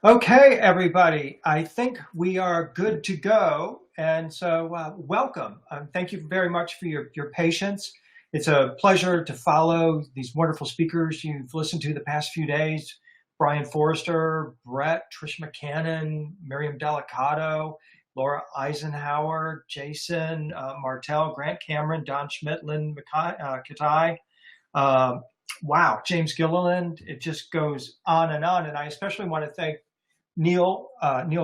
Okay, everybody, I think we are good to go. And so welcome. Thank you very much for your patience. It's a pleasure to follow these wonderful speakers you've listened to the past few days. Brian Forrester, Brett, Trish McCannon, Miriam Delicato, Laura Eisenhower, Jason Martell, Grant Cameron, Don Schmidt, Lynn Katai. Wow, James Gilliland. It just goes on. And I especially want to thank Neil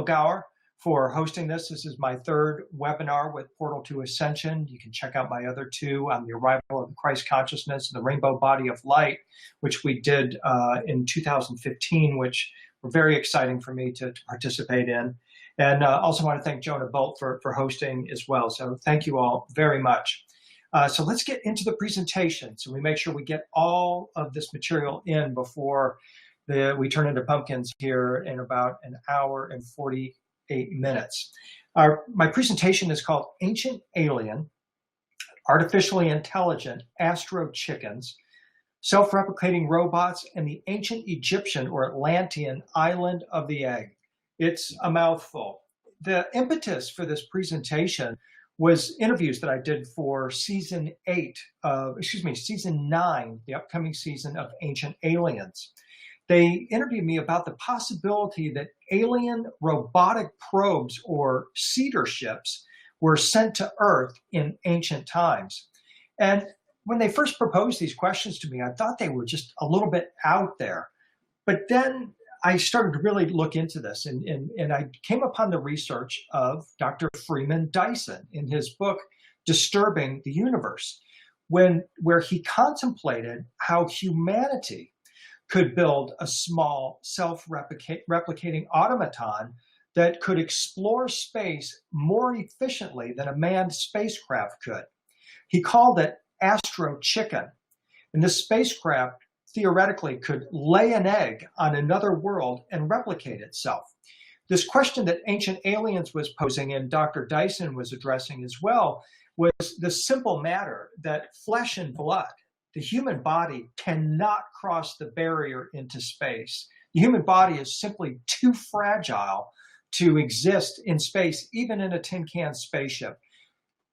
Gower for hosting this. This is my third webinar with Portal to Ascension. You can check out my other two on the arrival of the Christ consciousness and the rainbow body of light, which we did in 2015, which were very exciting for me to participate in. And also want to thank Jonah Bolt for hosting as well. So thank you all very much. So let's get into the presentation. So we make sure we get all of this material in before we turn into pumpkins here in about an hour and 48 minutes. My presentation is called Ancient Alien, Artificially Intelligent Astro Chickens, Self-Replicating Robots, and the Ancient Egyptian or Atlantean Island of the Egg. It's a mouthful. The impetus for this presentation was interviews that I did for season 9, the upcoming season of Ancient Aliens. They interviewed me about the possibility that alien robotic probes or cedar ships were sent to Earth in ancient times. And when they first proposed these questions to me, I thought they were just a little bit out there. But then I started to really look into this, and I came upon the research of Dr. Freeman Dyson in his book, Disturbing the Universe, where he contemplated how humanity could build a small self-replicating automaton that could explore space more efficiently than a manned spacecraft could. He called it Astro Chicken. And this spacecraft theoretically could lay an egg on another world and replicate itself. This question that Ancient Aliens was posing and Dr. Dyson was addressing as well was the simple matter that flesh and blood, the human body, cannot cross the barrier into space. The human body is simply too fragile to exist in space, even in a tin can spaceship.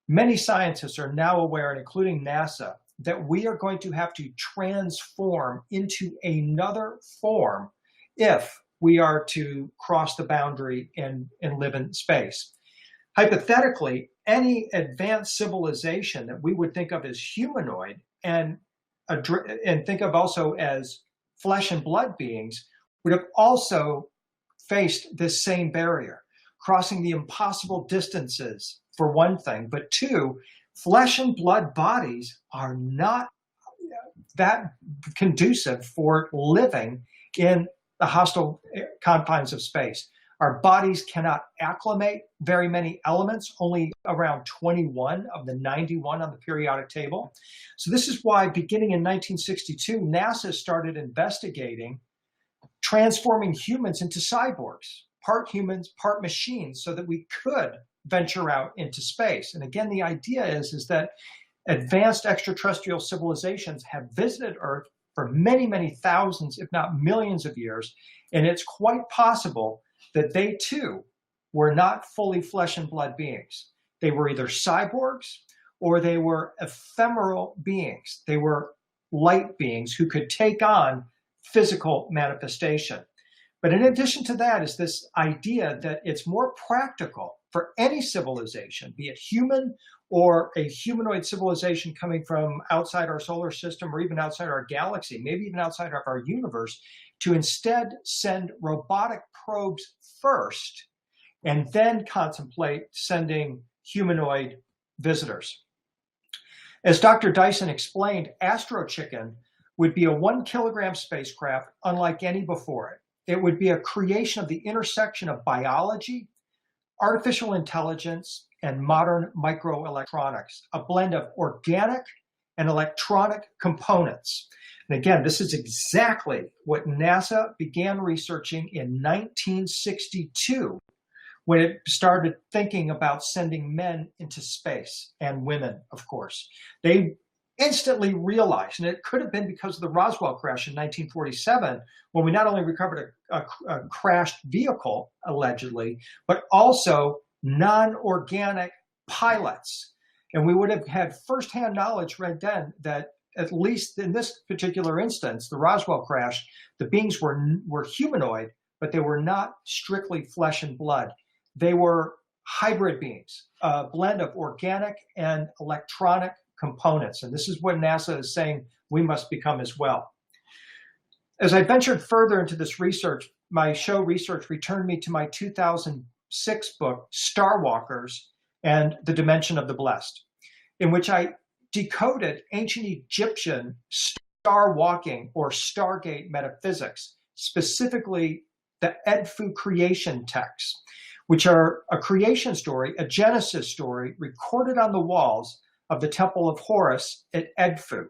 Many scientists are now aware, including NASA, that we are going to have to transform into another form if we are to cross the boundary and live in space. Hypothetically, any advanced civilization that we would think of as humanoid and think of also as flesh and blood beings would have also faced this same barrier, crossing the impossible distances for one thing, but two, flesh and blood bodies are not that conducive for living in the hostile confines of space. Our bodies cannot acclimate very many elements, only around 21 of the 91 on the periodic table. So this is why, beginning in 1962, NASA started investigating transforming humans into cyborgs, part humans, part machines, so that we could venture out into space. And again, the idea is that advanced extraterrestrial civilizations have visited Earth for many, many thousands, if not millions of years, and it's quite possible that they too were not fully flesh and blood beings. They were either cyborgs or they were ephemeral beings. They were light beings who could take on physical manifestation. But in addition to that is this idea that it's more practical for any civilization, be it human or a humanoid civilization coming from outside our solar system or even outside our galaxy, maybe even outside of our universe, to instead send robotic probes first and then contemplate sending humanoid visitors. As Dr. Dyson explained, Astro Chicken would be a 1 kilogram spacecraft unlike any before it. It would be a creation of the intersection of biology, artificial intelligence, and modern microelectronics, a blend of organic and electronic components. And again, this is exactly what NASA began researching in 1962 when it started thinking about sending men into space, and women, of course. They instantly realized, and it could have been because of the Roswell crash in 1947, when we not only recovered a crashed vehicle, allegedly, but also non-organic pilots. And we would have had firsthand knowledge right then that, at least in this particular instance, the Roswell crash, the beings were humanoid, but they were not strictly flesh and blood. They were hybrid beings, a blend of organic and electronic components. And this is what NASA is saying we must become as well. As I ventured further into this research, my show research returned me to my 2006 book, Star Walkers and the Dimension of the Blessed, in which I decoded ancient Egyptian star walking or stargate metaphysics, specifically the Edfu creation texts, which are a creation story, a Genesis story recorded on the walls of the Temple of Horus at Edfu.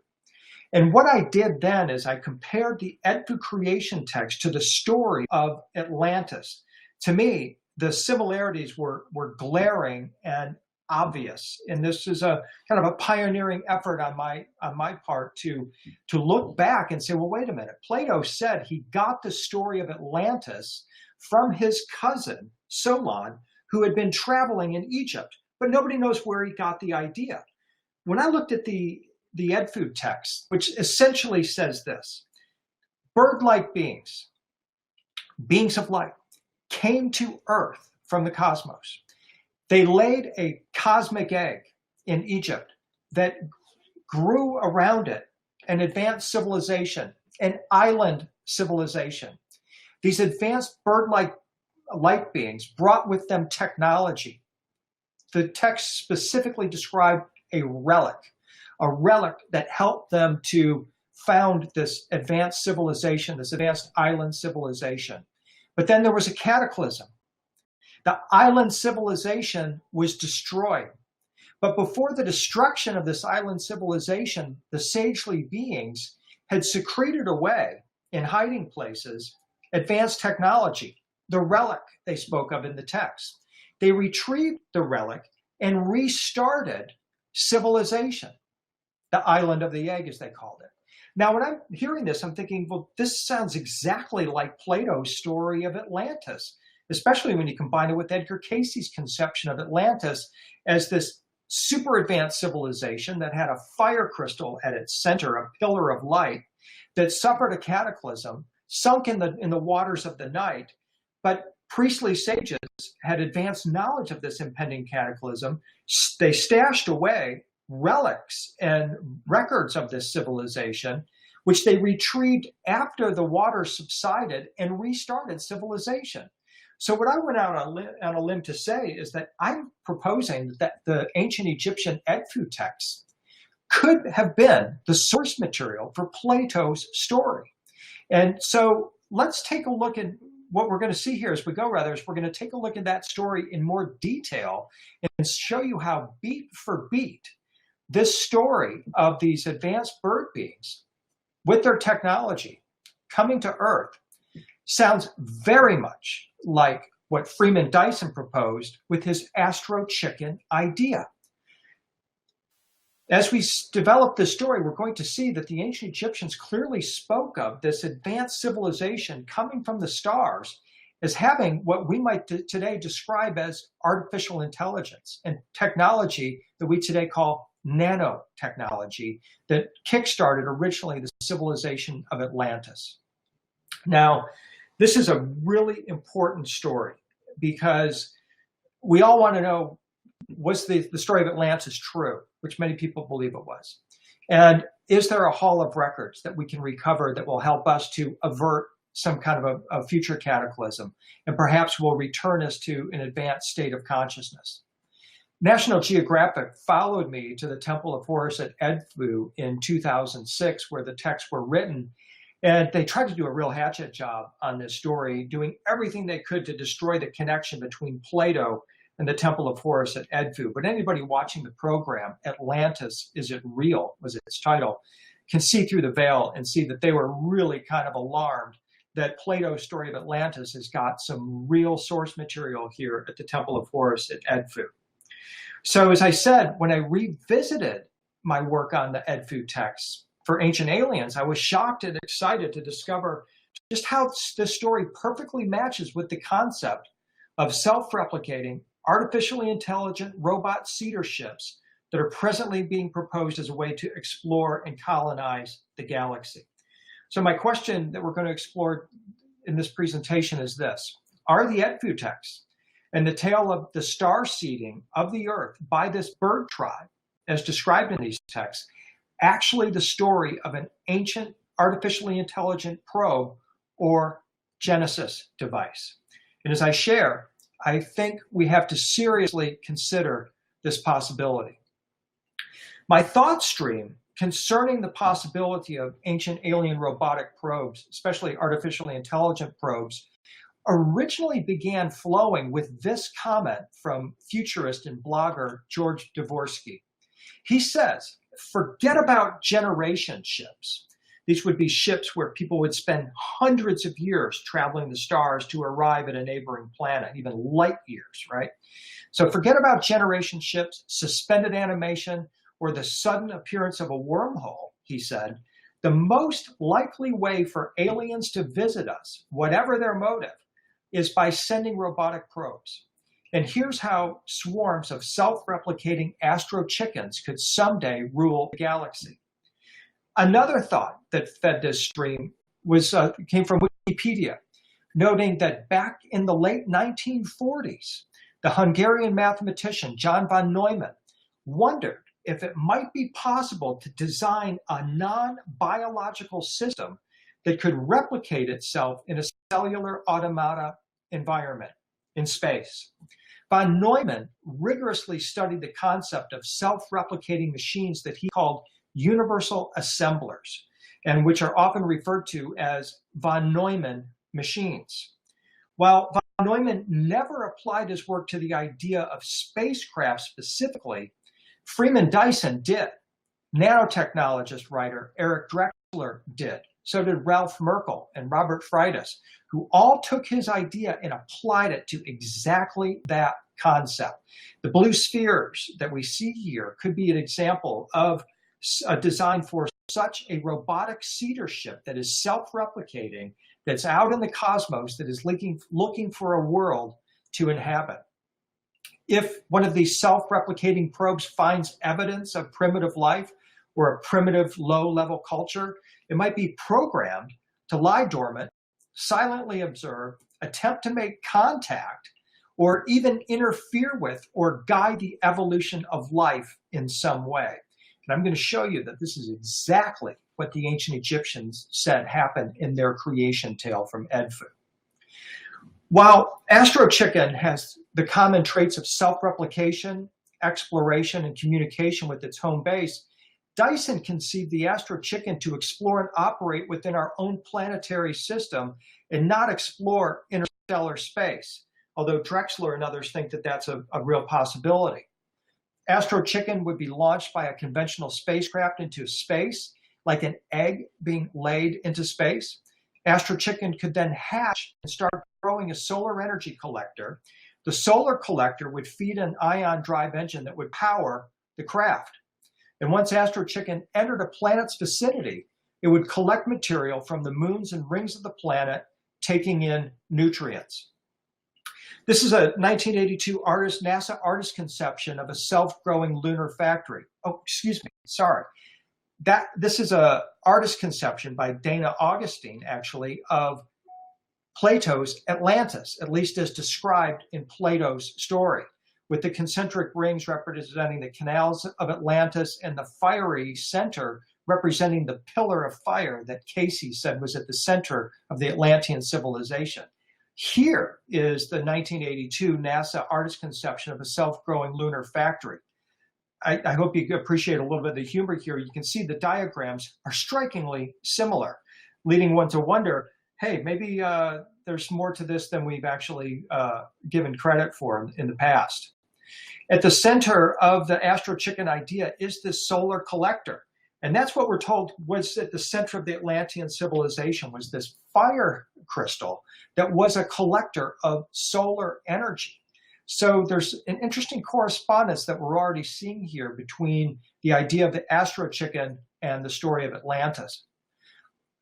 And what I did then is I compared the Edfu creation text to the story of Atlantis. To me, the similarities were glaring and obvious. And this is a kind of a pioneering effort on my part to look back and say, well, wait a minute. Plato said he got the story of Atlantis from his cousin, Solon, who had been traveling in Egypt, but nobody knows where he got the idea. When I looked at the Edfu text, which essentially says this: bird-like beings, beings of light, came to Earth from the cosmos. They laid a cosmic egg in Egypt that grew around it an advanced civilization, an island civilization. These advanced bird-like light beings brought with them technology. The text specifically described a relic that helped them to found this advanced civilization, this advanced island civilization. But then there was a cataclysm. The island civilization was destroyed. But before the destruction of this island civilization, the sagely beings had secreted away in hiding places advanced technology, the relic they spoke of in the text. They retrieved the relic and restarted civilization, the island of the egg, as they called it. Now, when I'm hearing this, I'm thinking, well, this sounds exactly like Plato's story of Atlantis, especially when you combine it with Edgar Cayce's conception of Atlantis as this super advanced civilization that had a fire crystal at its center, a pillar of light, that suffered a cataclysm, sunk in the waters of the night. But priestly sages had advanced knowledge of this impending cataclysm. They stashed away relics and records of this civilization, which they retrieved after the water subsided and restarted civilization. So what I went out on a limb to say is that I'm proposing that the ancient Egyptian Edfu texts could have been the source material for Plato's story. And so let's take a look at what we're going to see here as we go, is we're going to take a look at that story in more detail and show you how beat for beat this story of these advanced bird beings with their technology coming to Earth sounds very much like what Freeman Dyson proposed with his Astro Chicken idea. As we develop this story, we're going to see that the ancient Egyptians clearly spoke of this advanced civilization coming from the stars as having what we might today describe as artificial intelligence and technology that we today call nanotechnology that kickstarted originally the civilization of Atlantis. Now, this is a really important story because we all want to know, was the story of Atlantis true, which many people believe it was? And is there a hall of records that we can recover that will help us to avert some kind of a future cataclysm and perhaps will return us to an advanced state of consciousness? National Geographic followed me to the Temple of Horus at Edfu in 2006, where the texts were written. And they tried to do a real hatchet job on this story, doing everything they could to destroy the connection between Plato and the Temple of Horus at Edfu. But anybody watching the program, Atlantis, Is It Real, was its title, can see through the veil and see that they were really kind of alarmed that Plato's story of Atlantis has got some real source material here at the Temple of Horus at Edfu. So as I said, when I revisited my work on the EdFu texts for Ancient Aliens, I was shocked and excited to discover just how this story perfectly matches with the concept of self-replicating, artificially intelligent robot seeder ships that are presently being proposed as a way to explore and colonize the galaxy. So my question that we're going to explore in this presentation is this: are the EdFu texts and the tale of the star seeding of the Earth by this bird tribe, as described in these texts, actually the story of an ancient artificially intelligent probe or Genesis device? And as I share, I think we have to seriously consider this possibility. My thought stream concerning the possibility of ancient alien robotic probes, especially artificially intelligent probes, originally began flowing with this comment from futurist and blogger George Dvorsky. He says, forget about generation ships. These would be ships where people would spend hundreds of years traveling the stars to arrive at a neighboring planet, even light years, right? So forget about generation ships, suspended animation, or the sudden appearance of a wormhole, he said. The most likely way for aliens to visit us, whatever their motive, is by sending robotic probes. And here's how swarms of self-replicating astro chickens could someday rule the galaxy. Another thought that fed this stream came from Wikipedia, noting that back in the late 1940s, the Hungarian mathematician John von Neumann wondered if it might be possible to design a non-biological system that could replicate itself in a cellular automata environment in space. Von Neumann rigorously studied the concept of self-replicating machines that he called universal assemblers, and which are often referred to as von Neumann machines. While von Neumann never applied his work to the idea of spacecraft specifically, Freeman Dyson did. Nanotechnologist writer Eric Drexler did. So did Ralph Merkel and Robert Freitas, who all took his idea and applied it to exactly that concept. The blue spheres that we see here could be an example of a design for such a robotic seeder ship that is self-replicating, that's out in the cosmos, that is looking for a world to inhabit. If one of these self-replicating probes finds evidence of primitive life or a primitive low-level culture, it might be programmed to lie dormant, silently observe, attempt to make contact, or even interfere with or guide the evolution of life in some way. And I'm going to show you that this is exactly what the ancient Egyptians said happened in their creation tale from EdFu. While Astro Chicken has the common traits of self-replication, exploration, and communication with its home base, Dyson conceived the Astro Chicken to explore and operate within our own planetary system and not explore interstellar space, although Drexler and others think that that's a real possibility. Astro Chicken would be launched by a conventional spacecraft into space, like an egg being laid into space. Astro Chicken could then hatch and start growing a solar energy collector. The solar collector would feed an ion drive engine that would power the craft. And once Astro Chicken entered a planet's vicinity, it would collect material from the moons and rings of the planet, taking in nutrients. This is a 1982 NASA artist conception of a self-growing lunar factory. Oh, excuse me, sorry. This is an artist conception by Dana Augustine, actually, of Plato's Atlantis, at least as described in Plato's story, with the concentric rings representing the canals of Atlantis and the fiery center representing the pillar of fire that Casey said was at the center of the Atlantean civilization. Here is the 1982 NASA artist conception of a self-growing lunar factory. I hope you appreciate a little bit of the humor here. You can see the diagrams are strikingly similar, leading one to wonder, hey, maybe there's more to this than we've actually given credit for in the past. At the center of the Astro Chicken idea is this solar collector. And that's what we're told was at the center of the Atlantean civilization, was this fire crystal that was a collector of solar energy. So there's an interesting correspondence that we're already seeing here between the idea of the astro chicken and the story of Atlantis.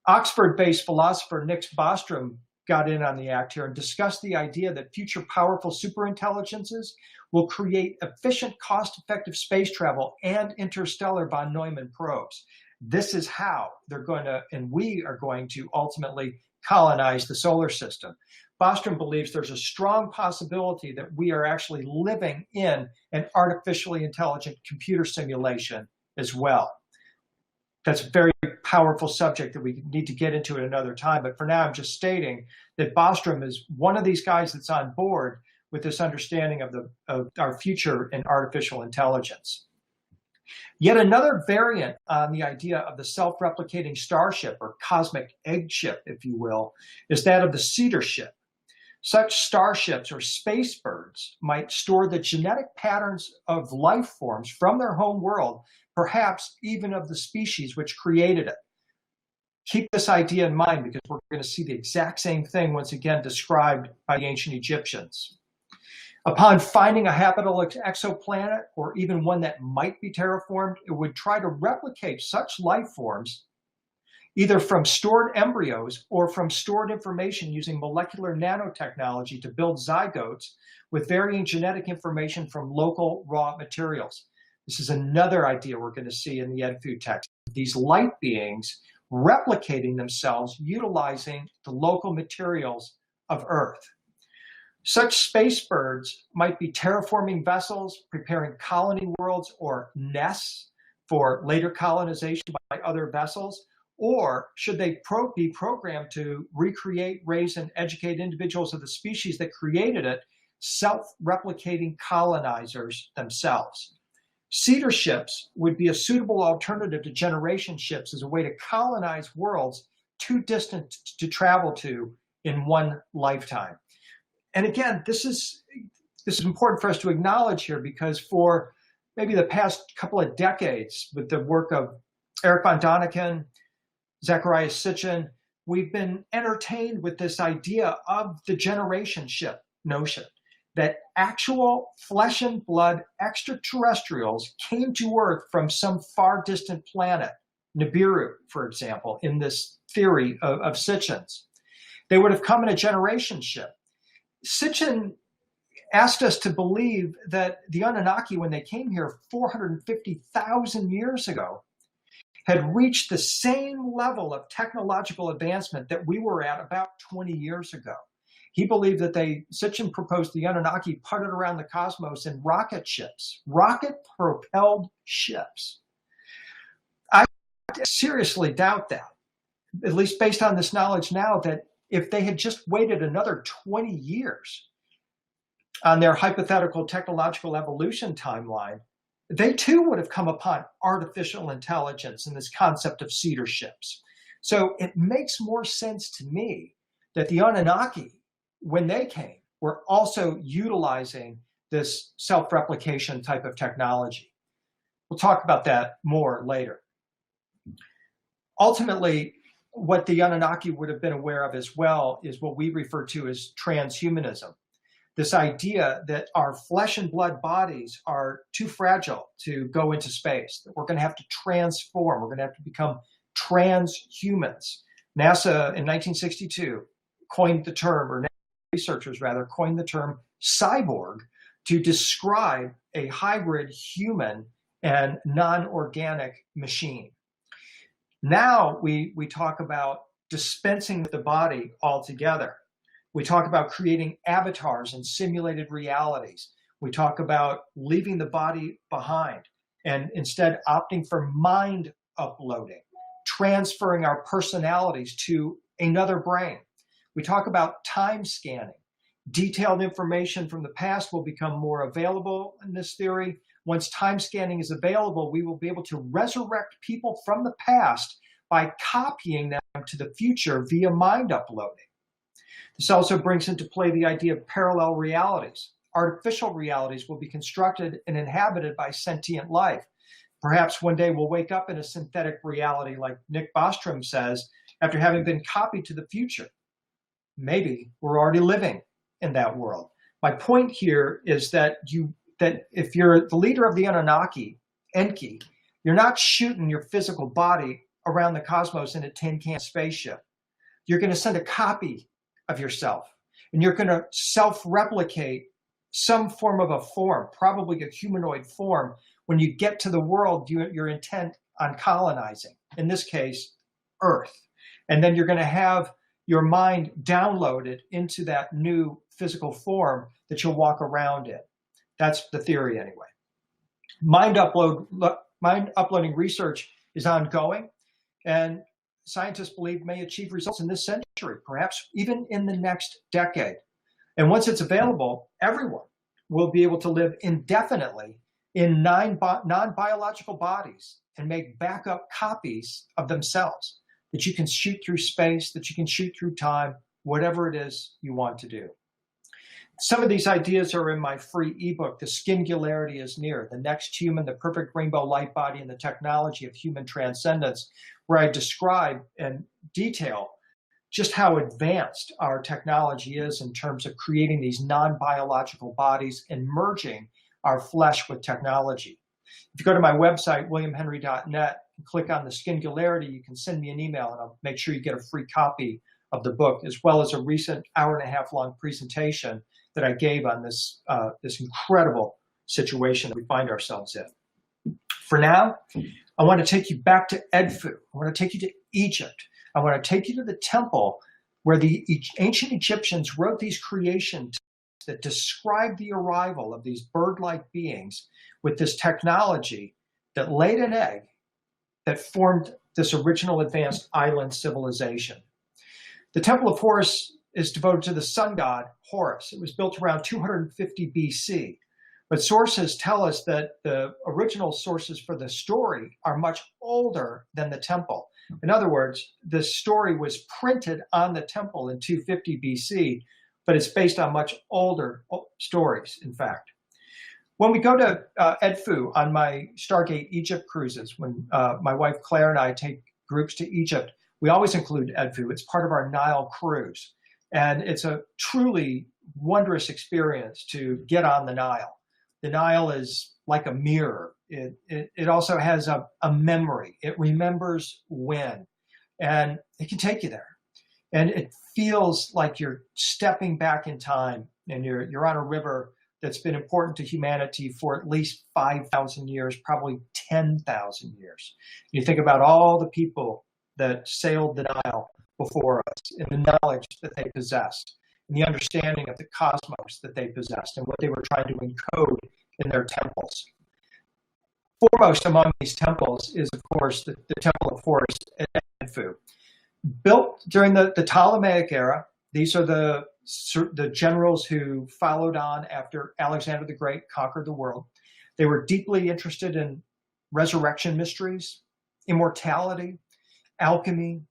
Oxford-based philosopher Nick Bostrom got in on the act here and discussed the idea that future powerful superintelligences will create efficient, cost-effective space travel and interstellar von Neumann probes. This is how they're going to, and we are going to ultimately colonize the solar system. Bostrom believes there's a strong possibility that we are actually living in an artificially intelligent computer simulation as well. That's a very powerful subject that we need to get into at another time. But for now, I'm just stating that Bostrom is one of these guys that's on board with this understanding of our future in artificial intelligence. Yet another variant on the idea of the self-replicating starship, or cosmic egg ship, if you will, is that of the Cedar ship. Such starships or space birds might store the genetic patterns of life forms from their home world, perhaps even of the species which created it. Keep this idea in mind, because we're going to see the exact same thing once again described by the ancient Egyptians. Upon finding a habitable exoplanet, or even one that might be terraformed, it would try to replicate such life forms either from stored embryos or from stored information using molecular nanotechnology to build zygotes with varying genetic information from local raw materials. This is another idea we're going to see in the EdFood text. These light beings replicating themselves utilizing the local materials of Earth. Such space birds might be terraforming vessels, preparing colony worlds or nests for later colonization by other vessels, or should they be programmed to recreate, raise, and educate individuals of the species that created it, self-replicating colonizers themselves. Cedar ships would be a suitable alternative to generation ships as a way to colonize worlds too distant to travel to in one lifetime. And again, this is important for us to acknowledge here, because for maybe the past couple of decades, with the work of Eric von Däniken, Zecharia Sitchin, we've been entertained with this idea of the generation ship notion, that actual flesh and blood extraterrestrials came to Earth from some far distant planet, Nibiru, for example, in this theory of Sitchin's. They would have come in a generation ship. Sitchin asked us to believe that the Anunnaki, when they came here 450,000 years ago, had reached the same level of technological advancement that we were at about 20 years ago. He believed that Sitchin proposed the Anunnaki putted around the cosmos in rocket ships, rocket-propelled ships. I seriously doubt that, at least based on this knowledge now, that if they had just waited another 20 years on their hypothetical technological evolution timeline, they too would have come upon artificial intelligence and this concept of cedar ships. So it makes more sense to me that the Anunnaki, when they came, were also utilizing this self-replication type of technology. We'll talk about that more later. Ultimately, what the Anunnaki would have been aware of as well is what we refer to as transhumanism. This idea that our flesh and blood bodies are too fragile to go into space, that we're going to have to transform, we're going to have to become transhumans. NASA in 1962 coined the term, or researchers rather, coined the term cyborg to describe a hybrid human and non-organic machine. Now we talk about dispensing with the body altogether. We talk about creating avatars and simulated realities. We talk about leaving the body behind and instead opting for mind uploading, transferring our personalities to another brain. We talk about time scanning. Detailed information from the past will become more available in this theory. Once time scanning is available, we will be able to resurrect people from the past by copying them to the future via mind uploading. This also brings into play the idea of parallel realities. Artificial realities will be constructed and inhabited by sentient life. Perhaps one day we'll wake up in a synthetic reality, like Nick Bostrom says, after having been copied to the future. Maybe we're already living in that world. My point here is that if you're the leader of the Anunnaki, Enki, you're not shooting your physical body around the cosmos in a tin can spaceship. You're going to send a copy of yourself, and you're going to self-replicate some form of a form, probably a humanoid form, when you get to the world you're intent on colonizing, in this case, Earth. And then you're going to have your mind downloaded into that new physical form that you'll walk around in. That's the theory anyway. Mind uploading research is ongoing, and scientists believe may achieve results in this century, perhaps even in the next decade. And once it's available, everyone will be able to live indefinitely in non-biological bodies and make backup copies of themselves that you can shoot through space, that you can shoot through time, whatever it is you want to do. Some of these ideas are in my free ebook, The Singularity is Near, The Next Human, the Perfect Rainbow Light Body, and the Technology of Human Transcendence, where I describe in detail just how advanced our technology is in terms of creating these non-biological bodies and merging our flesh with technology. If you go to my website, williamhenry.net, and click on The Singularity, you can send me an email and I'll make sure you get a free copy of the book, as well as a recent hour-and-a-half-long presentation that I gave on this incredible situation that we find ourselves in. For now, I want to take you back to Edfu. I want to take you to Egypt. I want to take you to the temple where the ancient Egyptians wrote these creations that describe the arrival of these bird-like beings with this technology that laid an egg that formed this original advanced island civilization. The Temple of Horus is devoted to the sun god Horus. It was built around 250 BC, but sources tell us that the original sources for the story are much older than the temple. In other words, this story was printed on the temple in 250 BC, but it's based on much older stories, in fact. When we go to Edfu on my Stargate Egypt cruises, when my wife Claire and I take groups to Egypt, we always include Edfu. It's part of our Nile cruise. And it's a truly wondrous experience to get on the Nile. The Nile is like a mirror. It also has a memory. It remembers when, and it can take you there. And it feels like you're stepping back in time, and you're on a river that's been important to humanity for at least 5,000 years, probably 10,000 years. You think about all the people that sailed the Nile before us, and the knowledge that they possessed, and the understanding of the cosmos that they possessed, and what they were trying to encode in their temples. Foremost among these temples is, of course, the Temple of Horus at Edfu. Built during the Ptolemaic era, these are the generals who followed on after Alexander the Great conquered the world. They were deeply interested in resurrection mysteries, immortality, alchemy.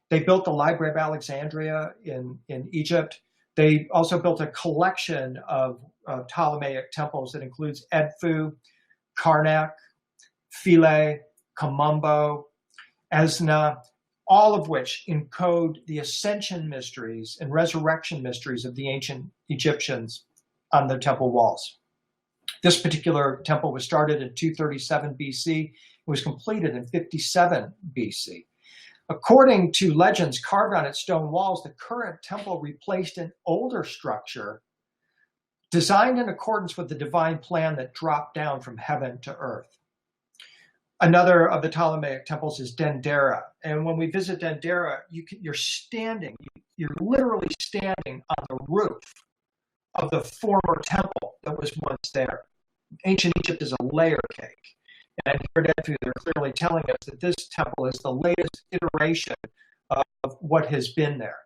They built the Library of Alexandria in Egypt. They also built a collection of Ptolemaic temples that includes Edfu, Karnak, Philae, Kamumbo, Esna, all of which encode the ascension mysteries and resurrection mysteries of the ancient Egyptians on the temple walls. This particular temple was started in 237 BC. It was completed in 57 BC. According to legends carved on its stone walls, the current temple replaced an older structure designed in accordance with the divine plan that dropped down from heaven to earth. Another of the Ptolemaic temples is Dendera. And when we visit Dendera, you're literally standing on the roof of the former temple that was once there. Ancient Egypt is a layer cake. And here at Edfu, they're clearly telling us that this temple is the latest iteration of what has been there.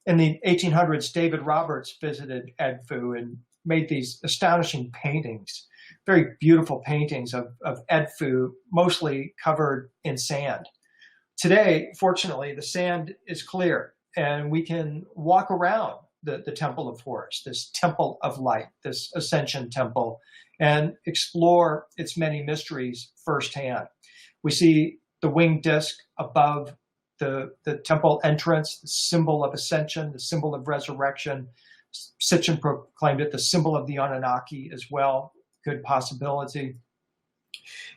In the 1800s, David Roberts visited Edfu and made these astonishing paintings, very beautiful paintings of Edfu, mostly covered in sand. Today, fortunately, the sand is clear, and we can walk around the Temple of Horus, this temple of light, this Ascension temple, and explore its many mysteries firsthand. We see the winged disc above the temple entrance, the symbol of ascension, the symbol of resurrection. Sitchin proclaimed it the symbol of the Anunnaki as well. Good possibility.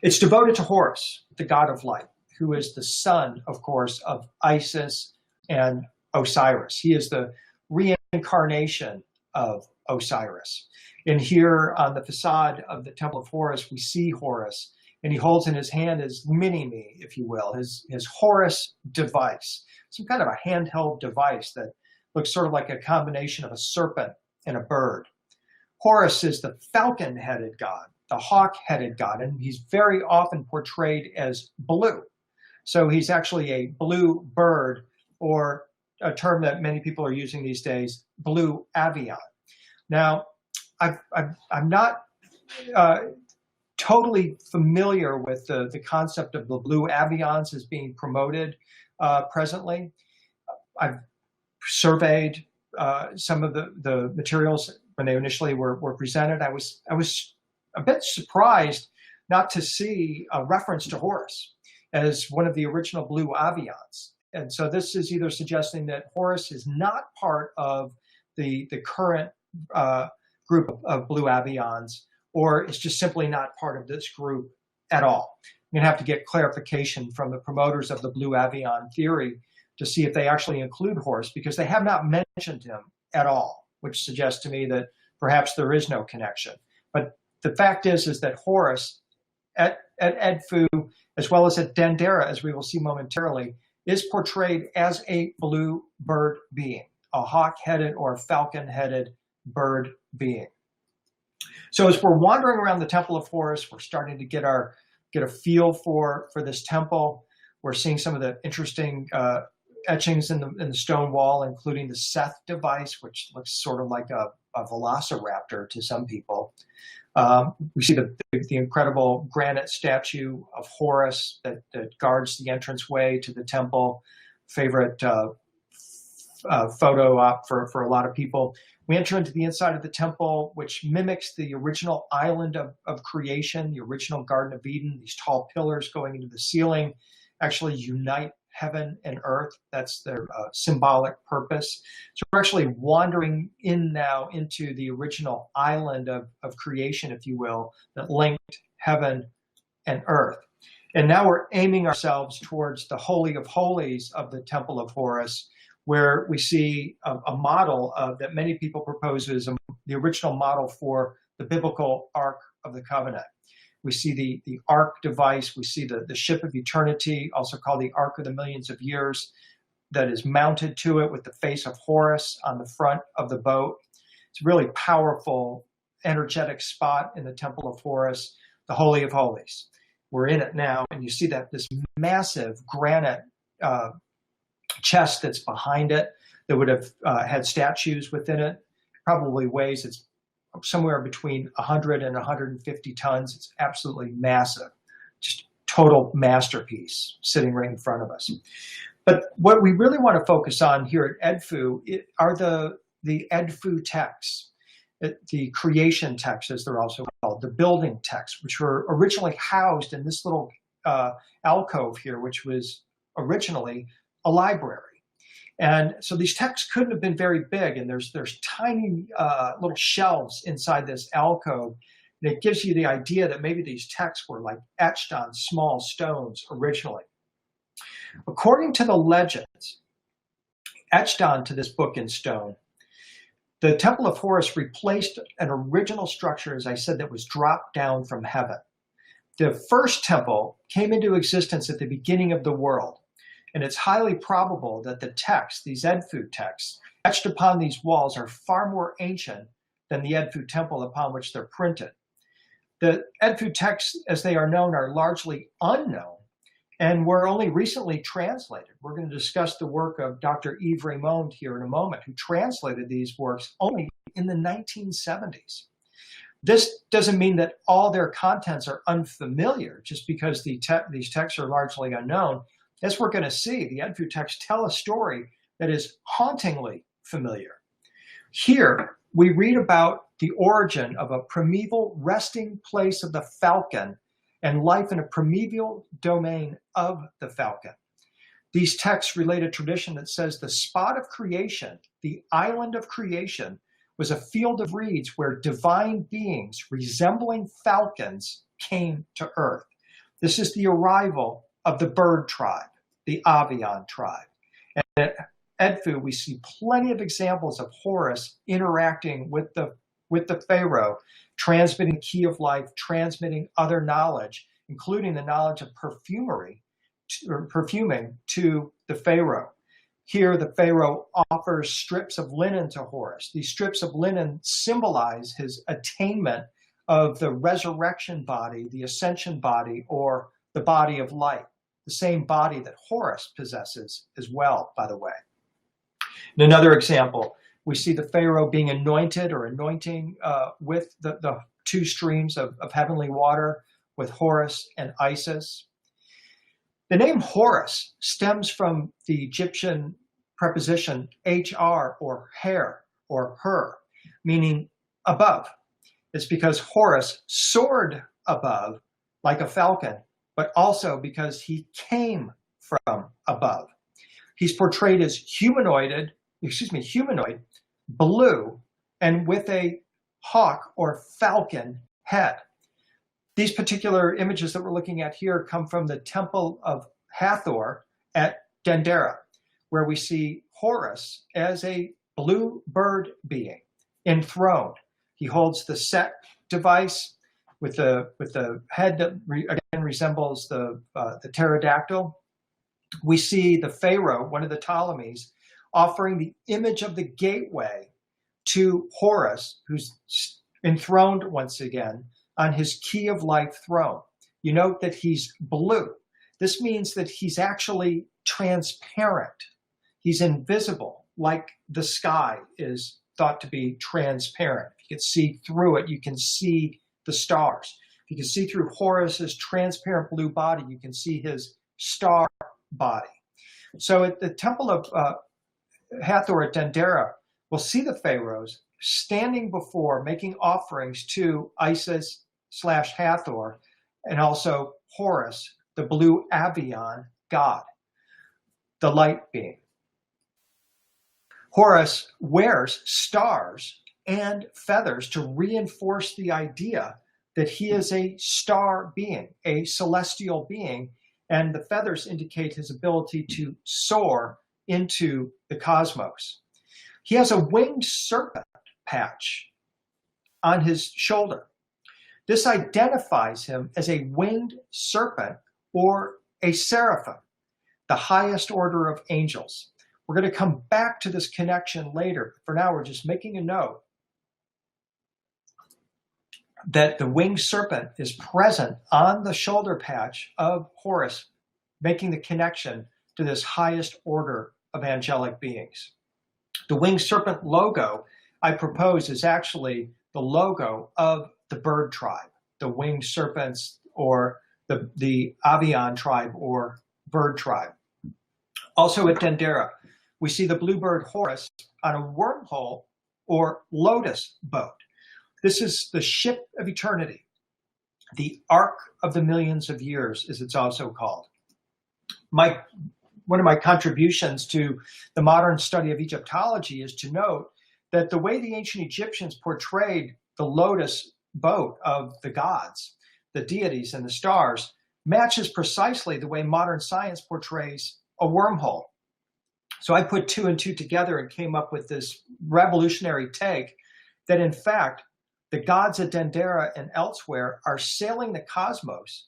It's devoted to Horus, the god of light, who is the son, of course, of Isis and Osiris. He is the reincarnation of Osiris. And here on the facade of the Temple of Horus, we see Horus, and he holds in his hand his mini-me, if you will, his Horus device, some kind of a handheld device that looks sort of like a combination of a serpent and a bird. Horus is the falcon-headed god, the hawk-headed god, and he's very often portrayed as blue. So he's actually a blue bird, or a term that many people are using these days, blue avian. Now, I'm not totally familiar with the concept of the blue avians as being promoted presently. I've surveyed some of the materials when they initially were presented. I was a bit surprised not to see a reference to Horus as one of the original blue avians. And so this is either suggesting that Horus is not part of the current group of blue avians, or it's just simply not part of this group at all. I'm going to have to get clarification from the promoters of the blue avian theory to see if they actually include Horus, because they have not mentioned him at all, which suggests to me that perhaps there is no connection. But the fact is that Horus at Edfu, as well as at Dendera, as we will see momentarily, is portrayed as a blue bird being, a hawk-headed or falcon-headed bird being. So as we're wandering around the Temple of Horus, we're starting to get a feel for this temple. We're seeing some of the interesting etchings in the stone wall, including the Seth device, which looks sort of like a velociraptor to some people. We see the incredible granite statue of Horus that guards the entranceway to the temple. Favorite photo op for a lot of people. We enter into the inside of the temple, which mimics the original island of creation, the original Garden of Eden. These tall pillars going into the ceiling actually unite heaven and earth. That's their symbolic purpose. So we're actually wandering in now into the original island of creation, if you will, that linked heaven and earth. And now we're aiming ourselves towards the Holy of Holies of the Temple of Horus, where we see a model that many people propose as the original model for the biblical Ark of the Covenant. We see the Ark device. We see the Ship of Eternity, also called the Ark of the Millions of Years, that is mounted to it with the face of Horus on the front of the boat. It's a really powerful, energetic spot in the Temple of Horus, the Holy of Holies. We're in it now, and you see that this massive granite chest that's behind it that would have had statues within it. Probably weighs, it's somewhere between 100 and 150 tons. It's absolutely massive, just total masterpiece sitting right in front of us. But what we really want to focus on here at Edfu are the Edfu texts, the creation texts, as they're also called, the building texts, which were originally housed in this little alcove here, which was originally a library. And so these texts couldn't have been very big, and there's tiny little shelves inside this alcove. And it gives you the idea that maybe these texts were like etched on small stones originally. According to the legends etched onto this book in stone, the Temple of Horus replaced an original structure, as I said, that was dropped down from heaven. The first temple came into existence at the beginning of the world. And it's highly probable that the texts, these Edfu texts, etched upon these walls are far more ancient than the Edfu temple upon which they're printed. The Edfu texts, as they are known, are largely unknown and were only recently translated. We're going to discuss the work of Dr. Yves Raymond here in a moment, who translated these works only in the 1970s. This doesn't mean that all their contents are unfamiliar just because these texts are largely unknown. As we're going to see, the Edfu texts tell a story that is hauntingly familiar. Here, we read about the origin of a primeval resting place of the falcon and life in a primeval domain of the falcon. These texts relate a tradition that says the spot of creation, the island of creation, was a field of reeds where divine beings resembling falcons came to Earth. This is the arrival of the bird tribe, the Avian tribe. And at Edfu, we see plenty of examples of Horus interacting with the Pharaoh, transmitting key of life, transmitting other knowledge, including the knowledge of perfuming to the Pharaoh. Here, the Pharaoh offers strips of linen to Horus. These strips of linen symbolize his attainment of the resurrection body, the ascension body, or the body of light, the same body that Horus possesses as well, by the way. In another example, we see the Pharaoh being anointed or anointing with the two streams of heavenly water with Horus and Isis. The name Horus stems from the Egyptian preposition hr, or hair, or her, meaning above. It's because Horus soared above like a falcon, but also because he came from above. He's portrayed as humanoid, blue, and with a hawk or falcon head. These particular images that we're looking at here come from the Temple of Hathor at Dendera, where we see Horus as a blue bird being enthroned. He holds the Set device with the head that again resembles the pterodactyl. We see the Pharaoh, one of the Ptolemies, offering the image of the gateway to Horus, who's enthroned once again on his key of life throne. You note that he's blue. This means that he's actually transparent. He's invisible, like the sky is thought to be transparent. If you can see through it, you can see the stars. If you can see through Horus's transparent blue body, you can see his star body. So at the Temple of Hathor at Dendera, we'll see the pharaohs standing before, making offerings to Isis/Hathor, and also Horus, the blue Avian god, the light being. Horus wears stars and feathers to reinforce the idea that he is a star being, a celestial being, and the feathers indicate his ability to soar into the cosmos. He has a winged serpent patch on his shoulder. This identifies him as a winged serpent or a seraphim, the highest order of angels. We're going to come back to this connection later. For now, we're just making a note that the winged serpent is present on the shoulder patch of Horus, making the connection to this highest order of angelic beings. The winged serpent logo I propose is actually the logo of the bird tribe, the winged serpents, or the Avian tribe or bird tribe. Also at Dendera, we see the bluebird Horus on a wormhole or lotus boat. This is the ship of eternity, the Ark of the Millions of Years, as it's also called. One of my contributions to the modern study of Egyptology is to note that the way the ancient Egyptians portrayed the lotus boat of the gods, the deities and the stars, matches precisely the way modern science portrays a wormhole. So I put two and two together and came up with this revolutionary take that in fact, the gods at Dendera and elsewhere are sailing the cosmos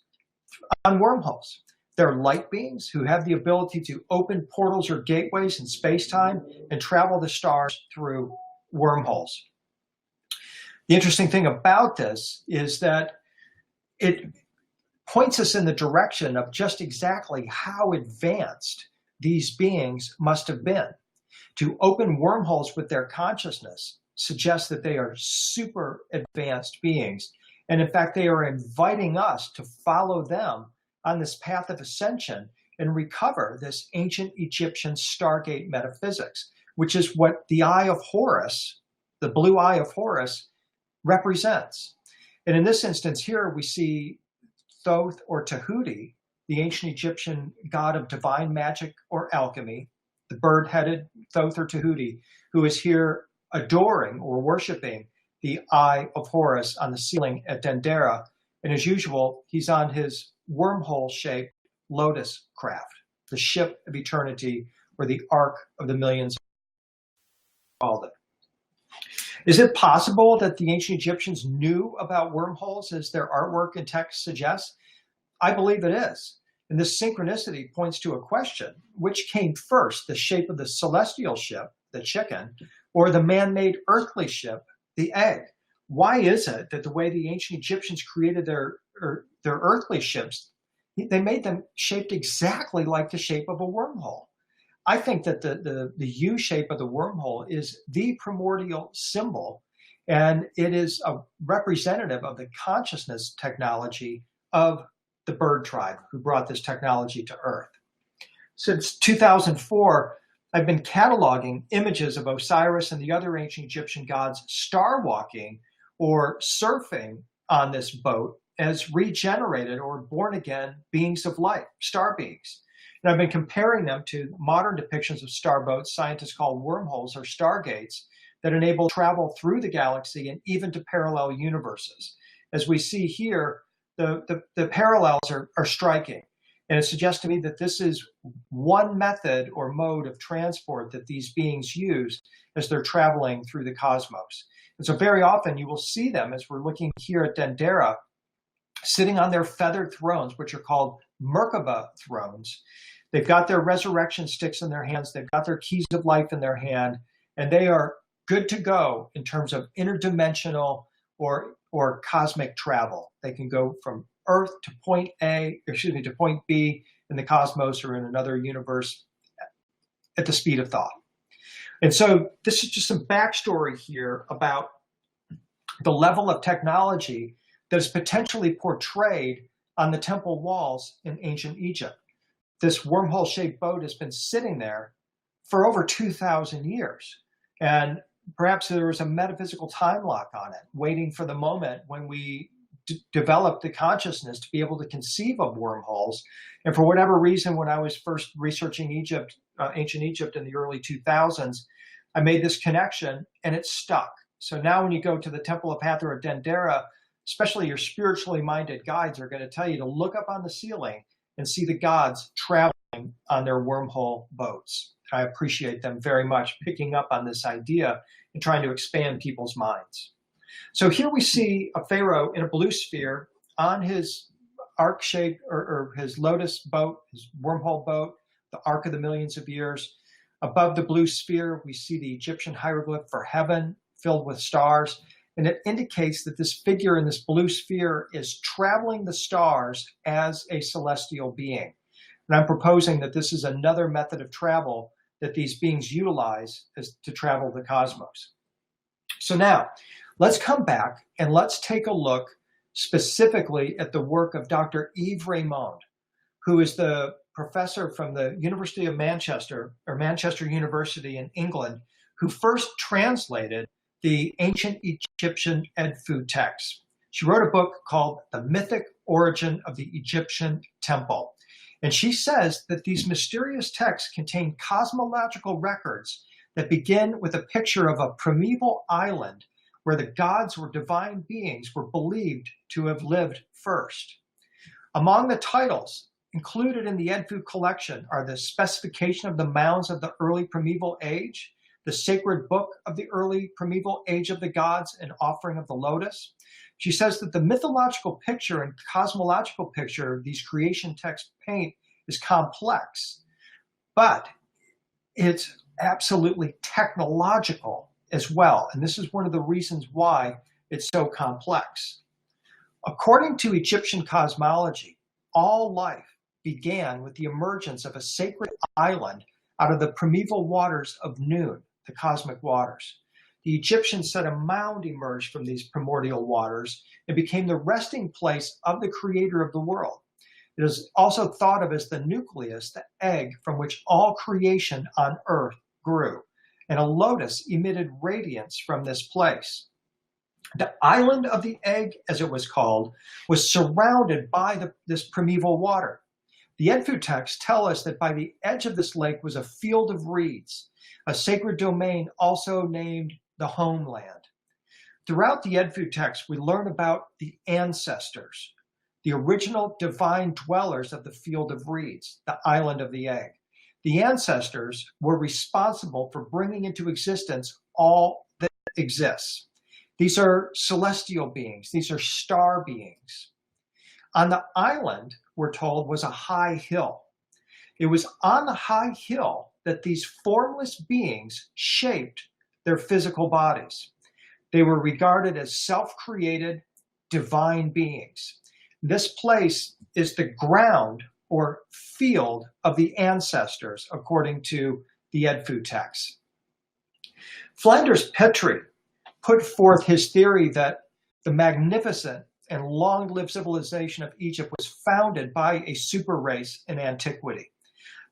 on wormholes. They're light beings who have the ability to open portals or gateways in space-time and travel the stars through wormholes. The interesting thing about this is that it points us in the direction of just exactly how advanced these beings must have been. To open wormholes with their consciousness suggests that they are super advanced beings. And in fact, they are inviting us to follow them on this path of ascension and recover this ancient Egyptian stargate metaphysics, which is what the Eye of Horus, the blue eye of Horus, represents. And in this instance here, we see Thoth or Tahuti, the ancient Egyptian god of divine magic or alchemy, the bird-headed Thoth or Tahuti, who is here adoring or worshiping the Eye of Horus on the ceiling at Dendera. And as usual, he's on his wormhole-shaped lotus craft, the ship of eternity, or the Ark of the Millions, called it. Is it possible that the ancient Egyptians knew about wormholes, as their artwork and text suggests? I believe it is. And this synchronicity points to a question: which came first, the shape of the celestial ship, the chicken, or the man-made earthly ship, the egg? Why is it that the way the ancient Egyptians created their earthly ships, they made them shaped exactly like the shape of a wormhole? I think that the U shape of the wormhole is the primordial symbol, and it is a representative of the consciousness technology of the bird tribe who brought this technology to Earth. Since 2004, I've been cataloging images of Osiris and the other ancient Egyptian gods star walking or surfing on this boat as regenerated or born again beings of light, star beings. And I've been comparing them to modern depictions of star boats scientists call wormholes or stargates that enable travel through the galaxy and even to parallel universes. As we see here, the parallels are striking. And it suggests to me that this is one method or mode of transport that these beings use as they're traveling through the cosmos. And so very often you will see them, as we're looking here at Dendera, sitting on their feathered thrones, which are called Merkaba thrones. They've got their resurrection sticks in their hands. They've got their keys of life in their hand, and they are good to go in terms of interdimensional or cosmic travel. They can go from Earth to point to point B in the cosmos or in another universe at the speed of thought. And so this is just some backstory here about the level of technology that is potentially portrayed on the temple walls in ancient Egypt. This wormhole-shaped boat has been sitting there for over 2,000 years. And perhaps there was a metaphysical time lock on it, waiting for the moment when we developed the consciousness to be able to conceive of wormholes. And for whatever reason, when I was first researching Egypt, ancient Egypt in the early 2000s, I made this connection and it stuck. So now when you go to the Temple of Hathor at Dendera, especially your spiritually minded guides are going to tell you to look up on the ceiling and see the gods traveling on their wormhole boats. I appreciate them very much picking up on this idea and trying to expand people's minds. So here we see a pharaoh in a blue sphere on his ark-shaped or his lotus boat, his wormhole boat, the Ark of the Millions of Years. Above the blue sphere, we see the Egyptian hieroglyph for heaven filled with stars. And it indicates that this figure in this blue sphere is traveling the stars as a celestial being. And I'm proposing that this is another method of travel that these beings utilize to travel the cosmos. So now, let's come back and let's take a look specifically at the work of Dr. Yves Raymond, who is the professor from the University of Manchester, or Manchester University in England, who first translated the ancient Egyptian Edfu texts. She wrote a book called The Mythic Origin of the Egyptian Temple. And she says that these mysterious texts contain cosmological records that begin with a picture of a primeval island where the gods or divine beings were believed to have lived first. Among the titles included in the Edfu collection are the specification of the mounds of the early primeval age, the sacred book of the early primeval age of the gods, and offering of the lotus. She says that the mythological picture and cosmological picture these creation texts paint is complex, but it's absolutely technological as well. And this is one of the reasons why it's so complex. According to Egyptian cosmology, all life began with the emergence of a sacred island out of the primeval waters of Noon, the cosmic waters. The Egyptians said a mound emerged from these primordial waters and became the resting place of the creator of the world. It is also thought of as the nucleus, the egg from which all creation on earth grew, and a lotus emitted radiance from this place. The island of the egg, as it was called, was surrounded by this primeval water. The Edfu texts tell us that by the edge of this lake was a field of reeds, a sacred domain also named the homeland. Throughout the Edfu text, we learn about the ancestors, the original divine dwellers of the field of reeds, the island of the egg. The ancestors were responsible for bringing into existence all that exists. These are celestial beings. These are star beings. On the island, we're told, was a high hill. It was on the high hill that these formless beings shaped their physical bodies. They were regarded as self-created divine beings. This place is the ground or field of the ancestors, according to the Edfu text. Flanders Petrie put forth his theory that the magnificent and long-lived civilization of Egypt was founded by a super race in antiquity.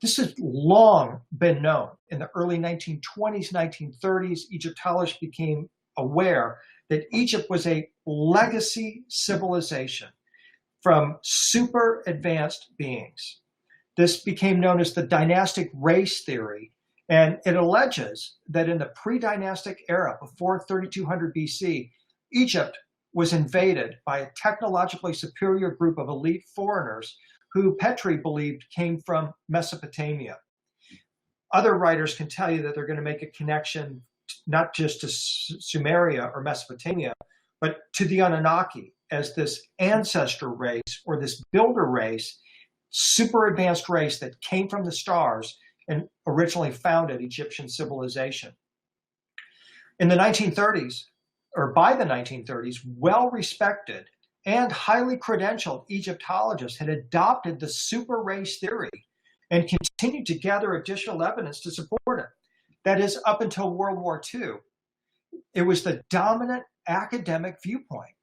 This has long been known. In the early 1920s, 1930s, Egyptologists became aware that Egypt was a legacy civilization from super advanced beings. This became known as the dynastic race theory, and it alleges that in the pre-dynastic era, before 3200 BC, Egypt was invaded by a technologically superior group of elite foreigners who Petrie believed came from Mesopotamia. Other writers can tell you that they're going to make a connection not just to Sumeria or Mesopotamia, but to the Anunnaki as this ancestor race or this builder race, super advanced race that came from the stars and originally founded Egyptian civilization. In the 1930s, or by the 1930s, well-respected and highly credentialed Egyptologists had adopted the super race theory and continued to gather additional evidence to support it. That is, up until World War II, it was the dominant academic viewpoint.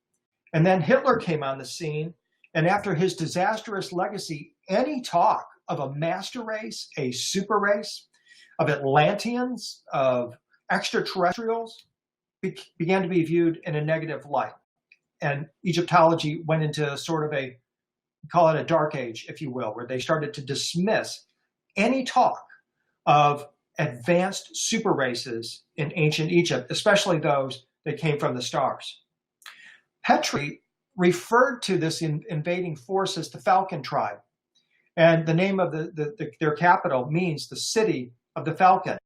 And then Hitler came on the scene, and after his disastrous legacy, any talk of a master race, a super race, of Atlanteans, of extraterrestrials, began to be viewed in a negative light. And Egyptology went into sort of a, call it a dark age, if you will, where they started to dismiss any talk of advanced super races in ancient Egypt, especially those that came from the stars. Petrie referred to this invading force as the Falcon tribe. And the name of their capital means the city of the Falcon.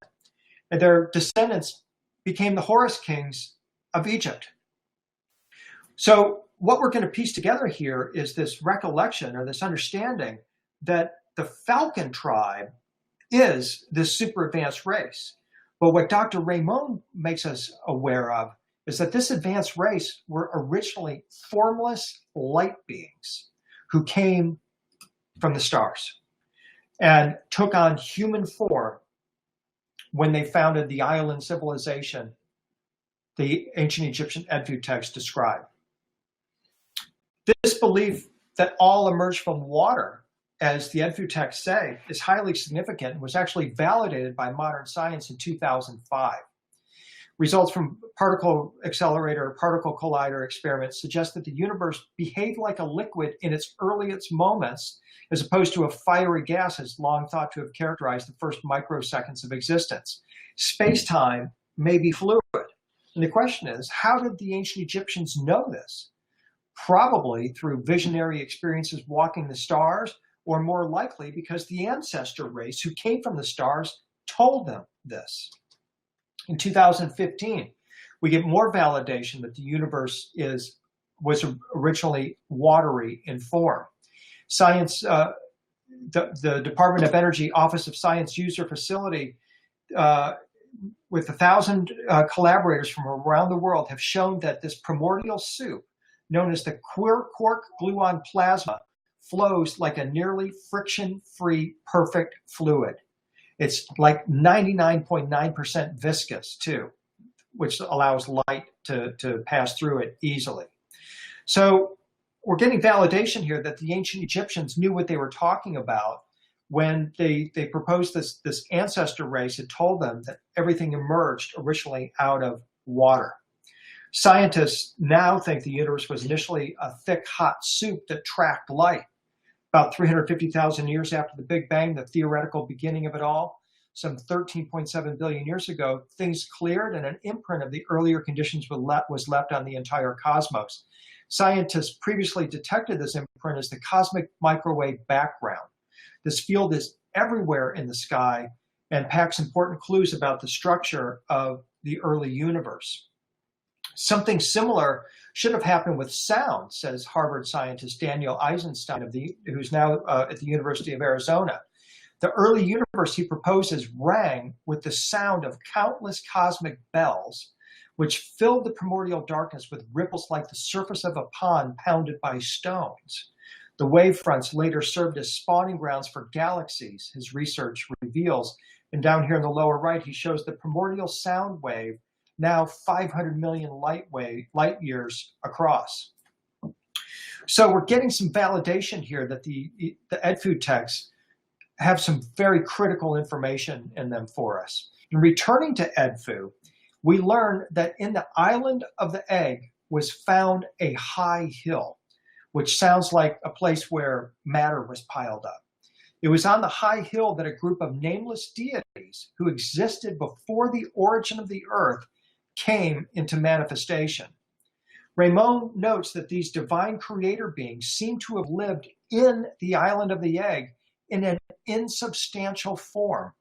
And their descendants became the Horus kings of Egypt. So what we're going to piece together here is this recollection or this understanding that the Falcon tribe is this super advanced race. But what Dr. Raymond makes us aware of is that this advanced race were originally formless light beings who came from the stars and took on human form when they founded the island civilization the ancient Egyptian Edfu text describe. This belief that all emerged from water, as the Edfu texts say, is highly significant and was actually validated by modern science in 2005. Results from particle accelerator, particle collider experiments suggest that the universe behaved like a liquid in its earliest moments, as opposed to a fiery gas as long thought to have characterized the first microseconds of existence. Space-time may be fluid. And the question is, how did the ancient Egyptians know this? Probably through visionary experiences walking the stars, or more likely because the ancestor race who came from the stars told them this. In 2015, we get more validation that the universe was originally watery in form. Science, the Department of Energy Office of Science User Facility, with 1,000 collaborators from around the world, have shown that this primordial soup, known as the quark gluon plasma, flows like a nearly friction-free perfect fluid. It's like 99.9% viscous too, which allows light to pass through it easily. So we're getting validation here that the ancient Egyptians knew what they were talking about when they proposed this ancestor race had told them that everything emerged originally out of water. Scientists now think the universe was initially a thick, hot soup that tracked light. About 350,000 years after the Big Bang, the theoretical beginning of it all, some 13.7 billion years ago, things cleared and an imprint of the earlier conditions was left on the entire cosmos. Scientists previously detected this imprint as the cosmic microwave background. This field is everywhere in the sky and packs important clues about the structure of the early universe. Something similar should have happened with sound, says Harvard scientist Daniel Eisenstein, who's now at the University of Arizona. The early universe, he proposes, rang with the sound of countless cosmic bells, which filled the primordial darkness with ripples like the surface of a pond pounded by stones. The wavefronts later served as spawning grounds for galaxies, his research reveals. And down here in the lower right, he shows the primordial sound wave, now 500 million light years across. So we're getting some validation here that the EdFu texts have some very critical information in them for us. In returning to EdFu, we learn that in the island of the egg was found a high hill, which sounds like a place where matter was piled up. It was on the high hill that a group of nameless deities who existed before the origin of the earth came into manifestation. Raymond notes that these divine creator beings seem to have lived in the island of the egg in an insubstantial form.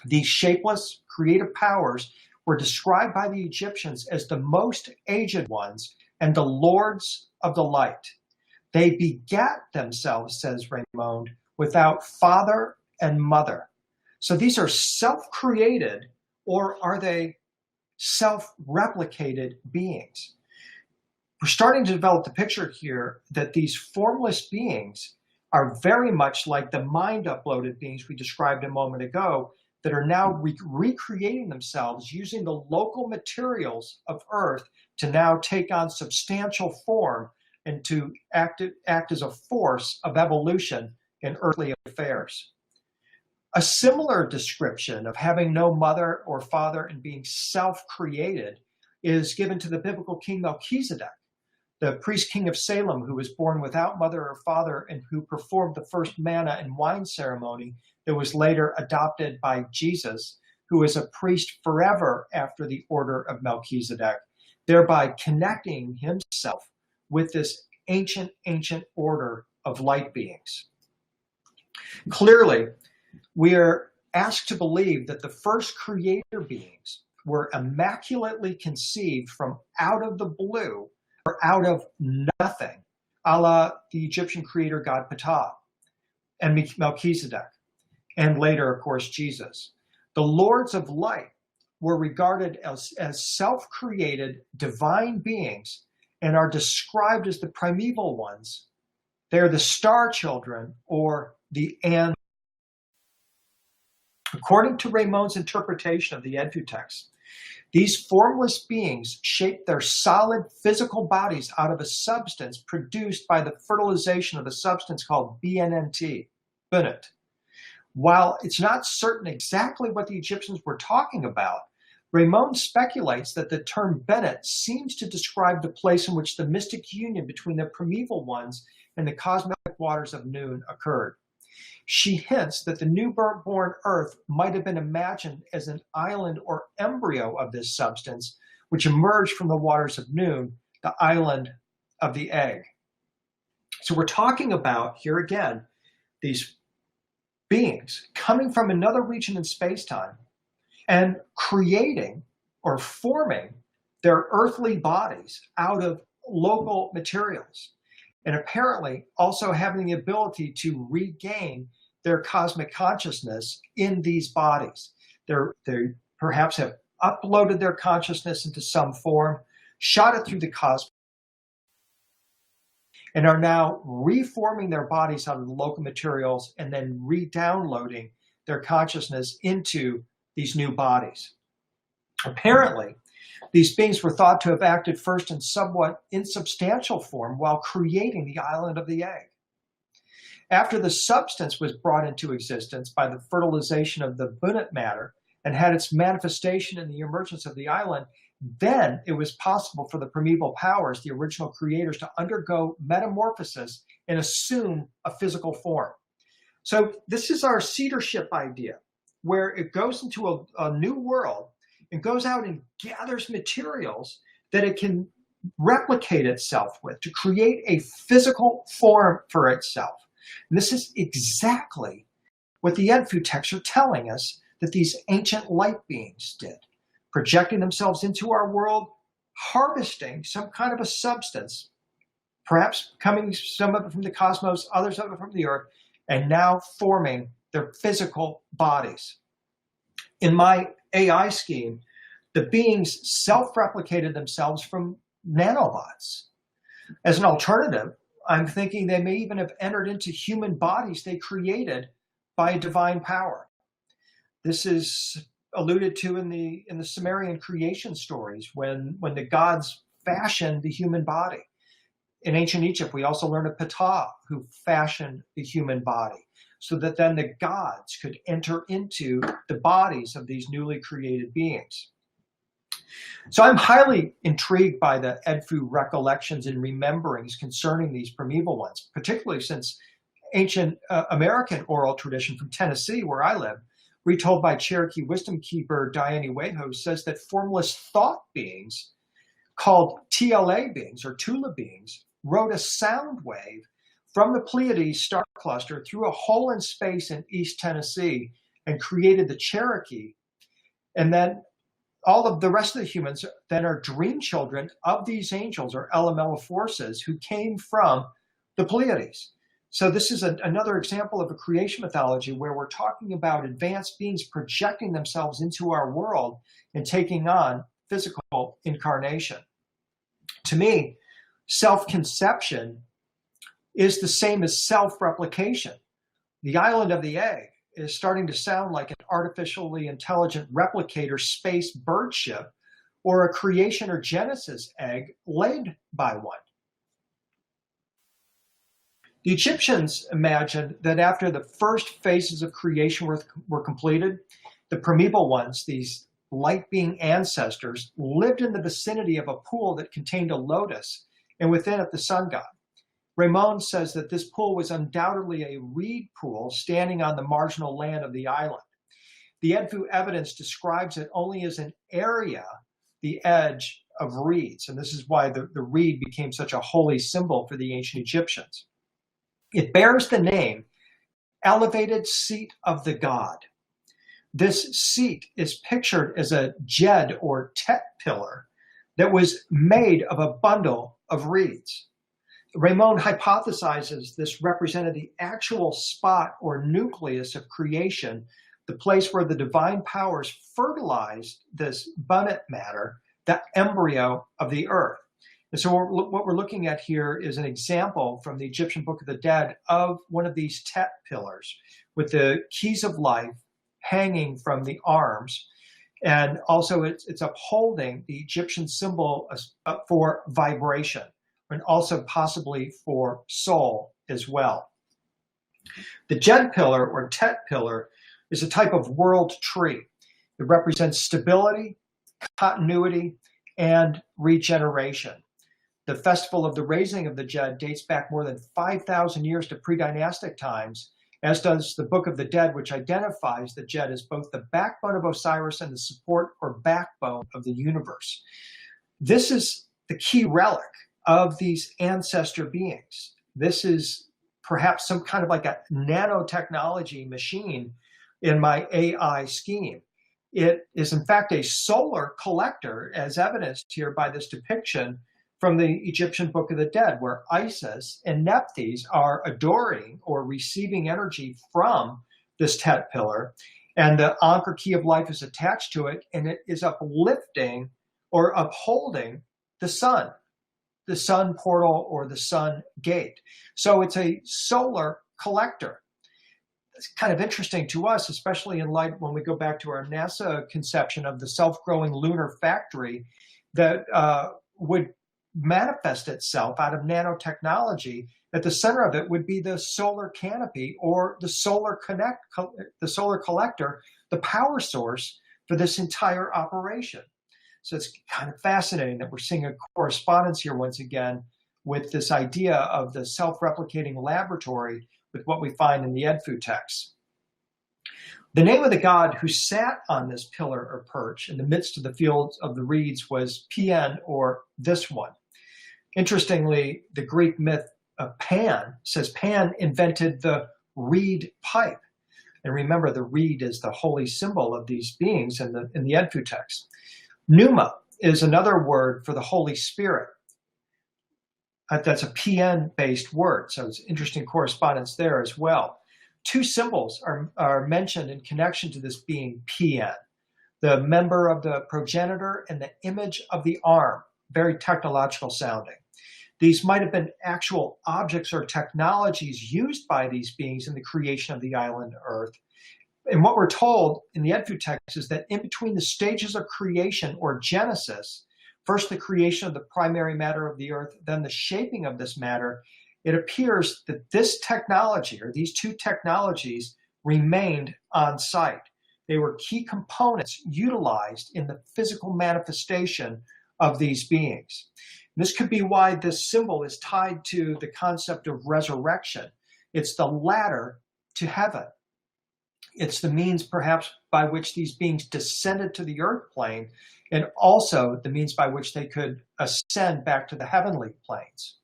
These shapeless creative powers were described by the Egyptians as the most aged ones and the lords of the light. They begat themselves, says Raymond, without father and mother. So these are self-created, or are they self-replicated beings? We're starting to develop the picture here that these formless beings are very much like the mind-uploaded beings we described a moment ago that are now recreating themselves using the local materials of Earth to now take on substantial form and to act as a force of evolution in earthly affairs. A similar description of having no mother or father and being self-created is given to the biblical king Melchizedek, the priest king of Salem, who was born without mother or father and who performed the first manna and wine ceremony that was later adopted by Jesus, who is a priest forever after the order of Melchizedek, thereby connecting himself with this ancient order of light beings. Clearly, we are asked to believe that the first creator beings were immaculately conceived from out of the blue or out of nothing, a la the Egyptian creator god Ptah and Melchizedek, and later, of course, Jesus. The lords of light were regarded as self-created divine beings and are described as the primeval ones. They're the star children, or the An. According to Raymond's interpretation of the EdFu text, these formless beings shaped their solid physical bodies out of a substance produced by the fertilization of a substance called BNNT, Bunit. While it's not certain exactly what the Egyptians were talking about, Raymond speculates that the term Bennett seems to describe the place in which the mystic union between the primeval ones and the cosmic waters of noon occurred. She hints that the newborn Earth might have been imagined as an island or embryo of this substance, which emerged from the waters of noon, the island of the egg. So we're talking about, here again, these beings coming from another region in space-time and creating or forming their earthly bodies out of local materials, and apparently also having the ability to regain their cosmic consciousness in these bodies. They perhaps have uploaded their consciousness into some form, shot it through the cosmos, and are now reforming their bodies out of the local materials and then re-downloading their consciousness into these new bodies. Apparently, these beings were thought to have acted first in somewhat insubstantial form while creating the island of the egg. After the substance was brought into existence by the fertilization of the Bunit matter and had its manifestation in the emergence of the island, then it was possible for the primeval powers, the original creators, to undergo metamorphosis and assume a physical form. So this is our cedar ship idea. where it goes into a new world and goes out and gathers materials that it can replicate itself with to create a physical form for itself. And this is exactly what the Edfu texts are telling us that these ancient light beings did, projecting themselves into our world, harvesting some kind of a substance, perhaps coming some of it from the cosmos, others of it from the earth, and now forming their physical bodies. In my AI scheme, the beings self-replicated themselves from nanobots. As an alternative, I'm thinking they may even have entered into human bodies they created by a divine power. This is alluded to in the Sumerian creation stories when the gods fashioned the human body. In ancient Egypt, we also learn of Ptah, who fashioned the human body, so that then the gods could enter into the bodies of these newly created beings. So I'm highly intrigued by the Edfu recollections and rememberings concerning these primeval ones, particularly since ancient American oral tradition from Tennessee, where I live, retold by Cherokee wisdom keeper Diane Iweho, says that formless thought beings called TLA beings or Tula beings rode a sound wave from the Pleiades star cluster through a hole in space in East Tennessee and created the Cherokee. And then all of the rest of the humans then are dream children of these angels or elemental forces who came from the Pleiades. So this is another example of a creation mythology where we're talking about advanced beings projecting themselves into our world and taking on physical incarnation. To me, self-conception is the same as self-replication. The island of the egg is starting to sound like an artificially intelligent replicator space bird ship or a creation or genesis egg laid by one. The Egyptians imagined that after the first phases of creation were completed, the primeval ones, these light being ancestors, lived in the vicinity of a pool that contained a lotus, and within it the sun god. Ramon says that this pool was undoubtedly a reed pool standing on the marginal land of the island. The Edfu evidence describes it only as an area, the edge of reeds, and this is why the reed became such a holy symbol for the ancient Egyptians. It bears the name Elevated Seat of the God. This seat is pictured as a jed or tet pillar that was made of a bundle of reeds. Ramon hypothesizes this represented the actual spot or nucleus of creation, the place where the divine powers fertilized this bunnet matter, the embryo of the earth. And so what we're looking at here is an example from the Egyptian Book of the Dead of one of these tet pillars with the keys of life hanging from the arms. And also it's upholding the Egyptian symbol for vibration and also possibly for soul as well. The jed pillar or tet pillar is a type of world tree. It represents stability, continuity, and regeneration. The festival of the raising of the Jed dates back more than 5,000 years to pre-dynastic times, as does the Book of the Dead, which identifies the Jed as both the backbone of Osiris and the support or backbone of the universe. This is the key relic of these ancestor beings. This is perhaps some kind of like a nanotechnology machine in my AI scheme. It is in fact a solar collector, as evidenced here by this depiction from the Egyptian Book of the Dead, where Isis and Nephthys are adoring or receiving energy from this tet pillar, and the Ankh or key of life is attached to it, and it is uplifting or upholding the sun portal or the sun gate. So it's a solar collector. It's kind of interesting to us, especially in light when we go back to our NASA conception of the self-growing lunar factory that would manifest itself out of nanotechnology. At the center of it would be the solar canopy or the solar collector, the power source for this entire operation. So it's kind of fascinating that we're seeing a correspondence here once again with this idea of the self-replicating laboratory with what we find in the Edfu texts. The name of the god who sat on this pillar or perch in the midst of the fields of the reeds was Pn, or this one. Interestingly, the Greek myth of Pan says Pan invented the reed pipe. And remember, the reed is the holy symbol of these beings in the Edfu text. Pneuma is another word for the Holy Spirit. That's a PN-based word, so it's interesting correspondence there as well. Two symbols are mentioned in connection to this being PN, the member of the progenitor and the image of the arm, very technological sounding. These might have been actual objects or technologies used by these beings in the creation of the island Earth. And what we're told in the Edfu text is that in between the stages of creation or Genesis, first the creation of the primary matter of the Earth, then the shaping of this matter, it appears that this technology, or these two technologies, remained on site. They were key components utilized in the physical manifestation of these beings. This could be why this symbol is tied to the concept of resurrection. It's the ladder to heaven. It's the means perhaps by which these beings descended to the earth plane, and also the means by which they could ascend back to the heavenly planes.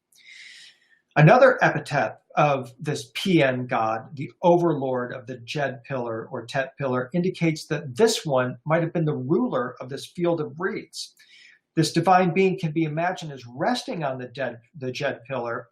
Another epithet of this PN god, the overlord of the Jed pillar or Tet pillar, indicates that this one might have been the ruler of this field of reeds. This divine being can be imagined as resting on the Jed pillar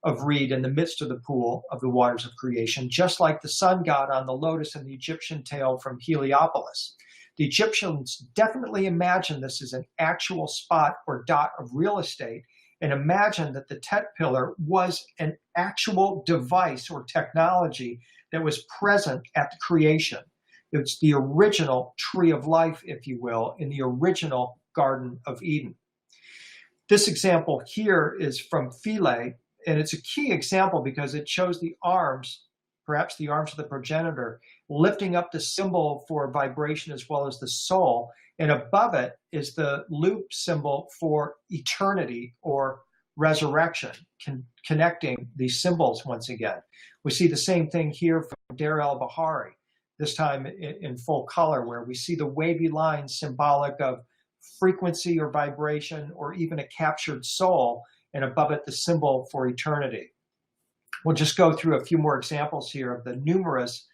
of reed in the midst of the pool of the waters of creation, just like the sun god on the lotus in the Egyptian tale from Heliopolis. The Egyptians definitely imagined this as an actual spot or dot of real estate, and imagined that the Tet pillar was an actual device or technology that was present at the creation. It's the original tree of life, if you will, in the original Garden of Eden. This example here is from Philae, and it's a key example because it shows the arms, perhaps the arms of the progenitor, lifting up the symbol for vibration as well as the soul, and above it is the loop symbol for eternity or resurrection, connecting these symbols once again. We see the same thing here from Deir el-Bahari, this time in full color, where we see the wavy lines symbolic of frequency or vibration or even a captured soul, and above it the symbol for eternity. We'll just go through a few more examples here of the numerous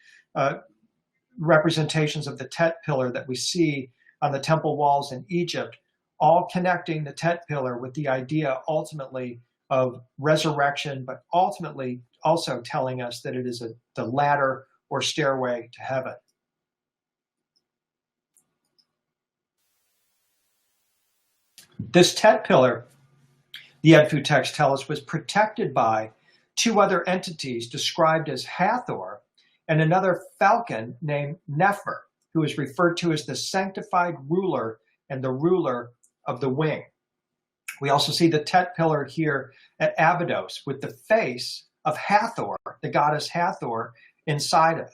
representations of the Tet pillar that we see on the temple walls in Egypt, all connecting the Tet pillar with the idea ultimately of resurrection, but ultimately also telling us that it is the ladder or stairway to heaven. This Tet pillar, the Edfu text tells us, was protected by two other entities described as Hathor and another falcon named Nefer, who is referred to as the sanctified ruler and the ruler of the wing. We also see the Tet pillar here at Abydos with the face of Hathor, the goddess Hathor, inside of it.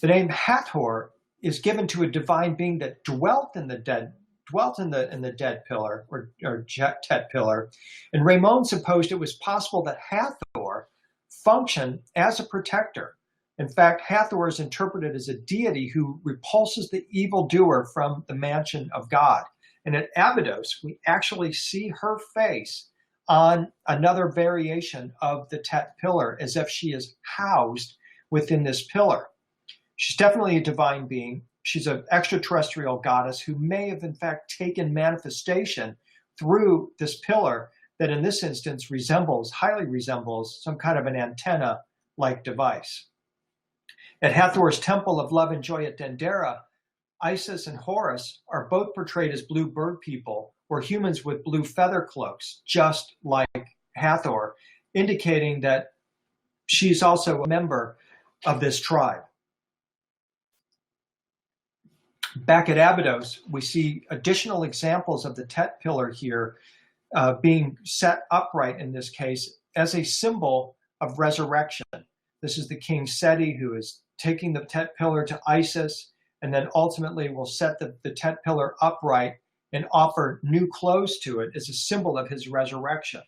The name Hathor is given to a divine being that dwelt in the dead pillar or Tet pillar, and Raymond supposed it was possible that Hathor functioned as a protector. In fact, Hathor is interpreted as a deity who repulses the evildoer from the mansion of God. And at Abydos, we actually see her face on another variation of the Tet pillar, as if she is housed within this pillar. She's definitely a divine being. She's an extraterrestrial goddess who may have in fact taken manifestation through this pillar that in this instance highly resembles some kind of an antenna-like device. At Hathor's temple of love and joy at Dendera, Isis and Horus are both portrayed as blue bird people or humans with blue feather cloaks, just like Hathor, indicating that she's also a member of this tribe. Back at Abydos, we see additional examples of the Tet pillar here being set upright in this case as a symbol of resurrection. This is the king Seti who is taking the Tet pillar to Isis, and then ultimately will set the Tet pillar upright and offer new clothes to it as a symbol of his resurrection.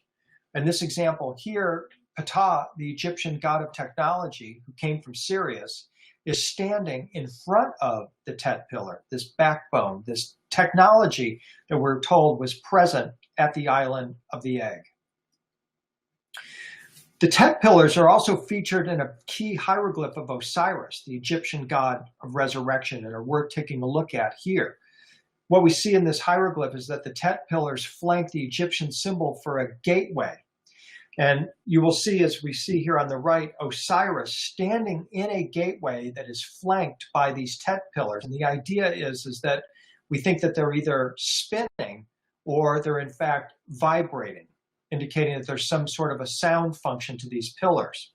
In this example here, Ptah, the Egyptian god of technology who came from Sirius, is standing in front of the Tet pillar, this backbone, this technology that we're told was present at the island of the egg. The Tet pillars are also featured in a key hieroglyph of Osiris, the Egyptian god of resurrection, and are worth taking a look at here. What we see in this hieroglyph is that the Tet pillars flank the Egyptian symbol for a gateway. And you will see, as we see here on the right, Osiris standing in a gateway that is flanked by these Tet pillars. And the idea is that we think that they're either spinning or they're in fact vibrating, indicating that there's some sort of a sound function to these pillars.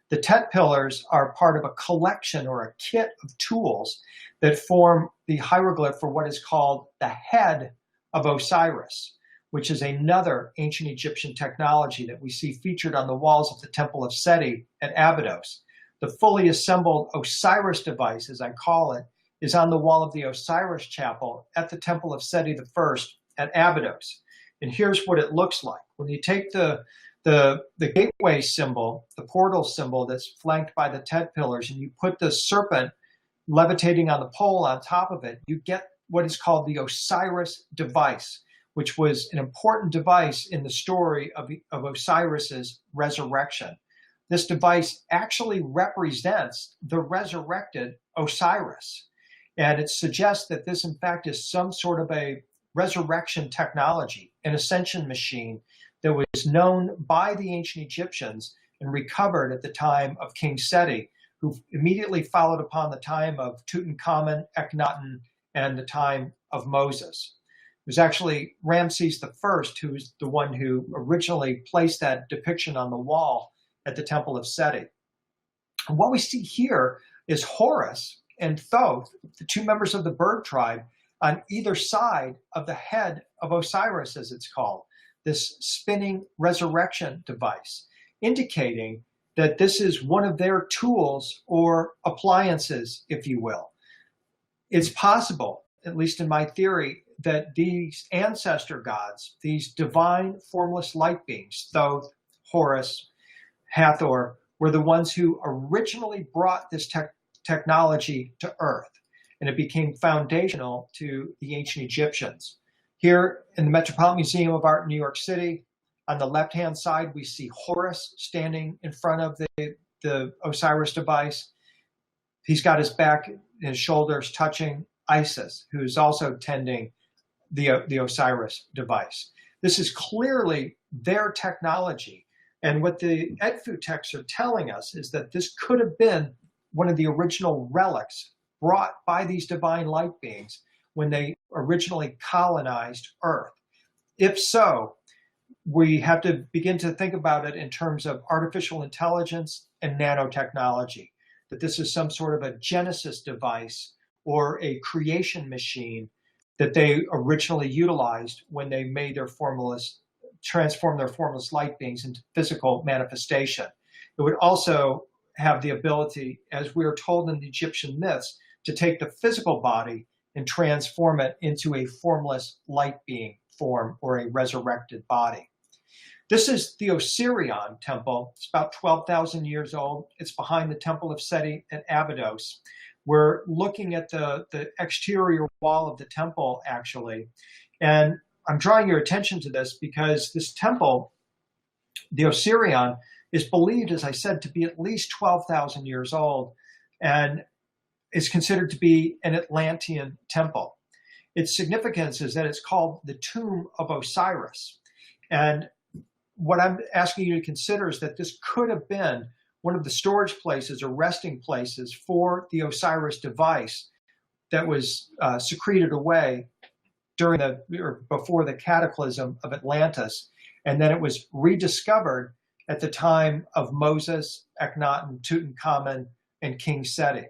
The Tet pillars are part of a collection or a kit of tools that form the hieroglyph for what is called the head of Osiris, which is another ancient Egyptian technology that we see featured on the walls of the Temple of Seti at Abydos. The fully assembled Osiris device, as I call it, is on the wall of the Osiris Chapel at the Temple of Seti I at Abydos. And here's what it looks like. When you take the gateway symbol, the portal symbol that's flanked by the Tet pillars, and you put the serpent levitating on the pole on top of it, you get what is called the Osiris device, which was an important device in the story of Osiris's resurrection. This device actually represents the resurrected Osiris. And it suggests that this, in fact, is some sort of a resurrection technology, an Ascension machine that was known by the ancient Egyptians and recovered at the time of King Seti, who immediately followed upon the time of Tutankhamun, Akhenaten, and the time of Moses. It was actually Ramses I who was the one who originally placed that depiction on the wall at the Temple of Seti. And what we see here is Horus and Thoth, the two members of the bird tribe, on either side of the head of Osiris, as it's called, this spinning resurrection device, indicating that this is one of their tools or appliances, if you will. It's possible, at least in my theory, that these ancestor gods, these divine formless light beings, Thoth, Horus, Hathor, were the ones who originally brought this technology to Earth, and it became foundational to the ancient Egyptians. Here in the Metropolitan Museum of Art in New York City, on the left-hand side, we see Horus standing in front of the Osiris device. He's got his back, his shoulders touching Isis, who's also tending the Osiris device. This is clearly their technology. And what the Edfu texts are telling us is that this could have been one of the original relics brought by these divine light beings when they originally colonized Earth. If so, we have to begin to think about it in terms of artificial intelligence and nanotechnology, that this is some sort of a genesis device or a creation machine that they originally utilized when they made their transformed their formless light beings into physical manifestation. It would also have the ability, as we are told in the Egyptian myths, to take the physical body and transform it into a formless light being form or a resurrected body. This is the Osirion temple. It's about 12,000 years old. It's behind the Temple of Seti at Abydos. We're looking at the exterior wall of the temple, actually. And I'm drawing your attention to this because this temple, the Osirion, is believed, as I said, to be at least 12,000 years old and is considered to be an Atlantean temple. Its significance is that it's called the Tomb of Osiris. And what I'm asking you to consider is that this could have been one of the storage places or resting places for the Osiris device that was secreted away before the cataclysm of Atlantis. And then it was rediscovered at the time of Moses, Akhenaten, Tutankhamun, and King Seti.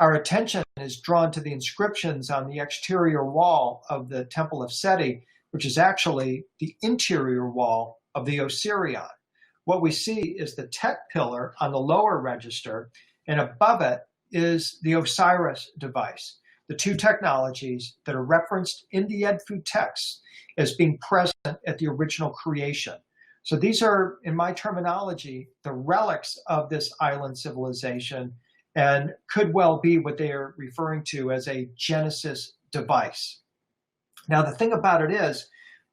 Our attention is drawn to the inscriptions on the exterior wall of the Temple of Seti, which is actually the interior wall of the Osirion. What we see is the Tet pillar on the lower register, and above it is the Osiris device, the two technologies that are referenced in the Edfu texts as being present at the original creation. So these are, in my terminology, the relics of this island civilization, and could well be what they are referring to as a Genesis device. Now, the thing about it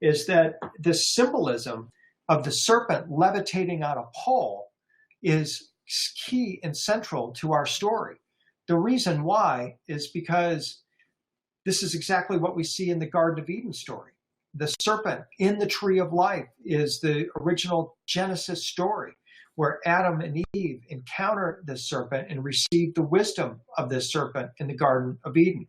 is that this symbolism of the serpent levitating on a pole is key and central to our story. The reason why is because this is exactly what we see in the Garden of Eden story. The serpent in the tree of life is the original Genesis story, where Adam and Eve encounter this serpent and receive the wisdom of this serpent in the Garden of Eden.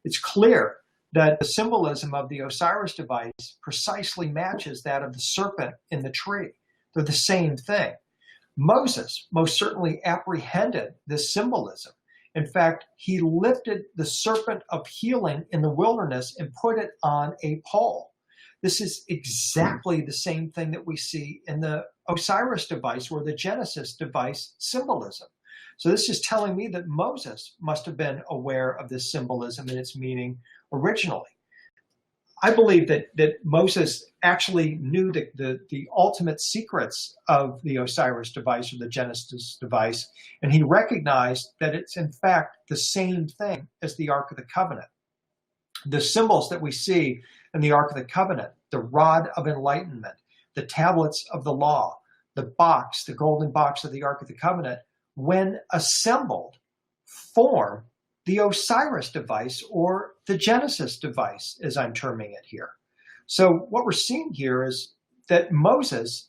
It's clear that the symbolism of the Osiris device precisely matches that of the serpent in the tree. They're the same thing. Moses most certainly apprehended this symbolism. In fact, he lifted the serpent of healing in the wilderness and put it on a pole. This is exactly the same thing that we see in the Osiris device or the Genesis device symbolism. So this is telling me that Moses must have been aware of this symbolism and its meaning originally. I believe that Moses actually knew the ultimate secrets of the Osiris device or the Genesis device, and he recognized that it's in fact the same thing as the Ark of the Covenant. The symbols that we see in the Ark of the Covenant, the rod of enlightenment, the tablets of the law, the box, the golden box of the Ark of the Covenant, when assembled, form the Osiris device or the Genesis device, as I'm terming it here. So what we're seeing here is that Moses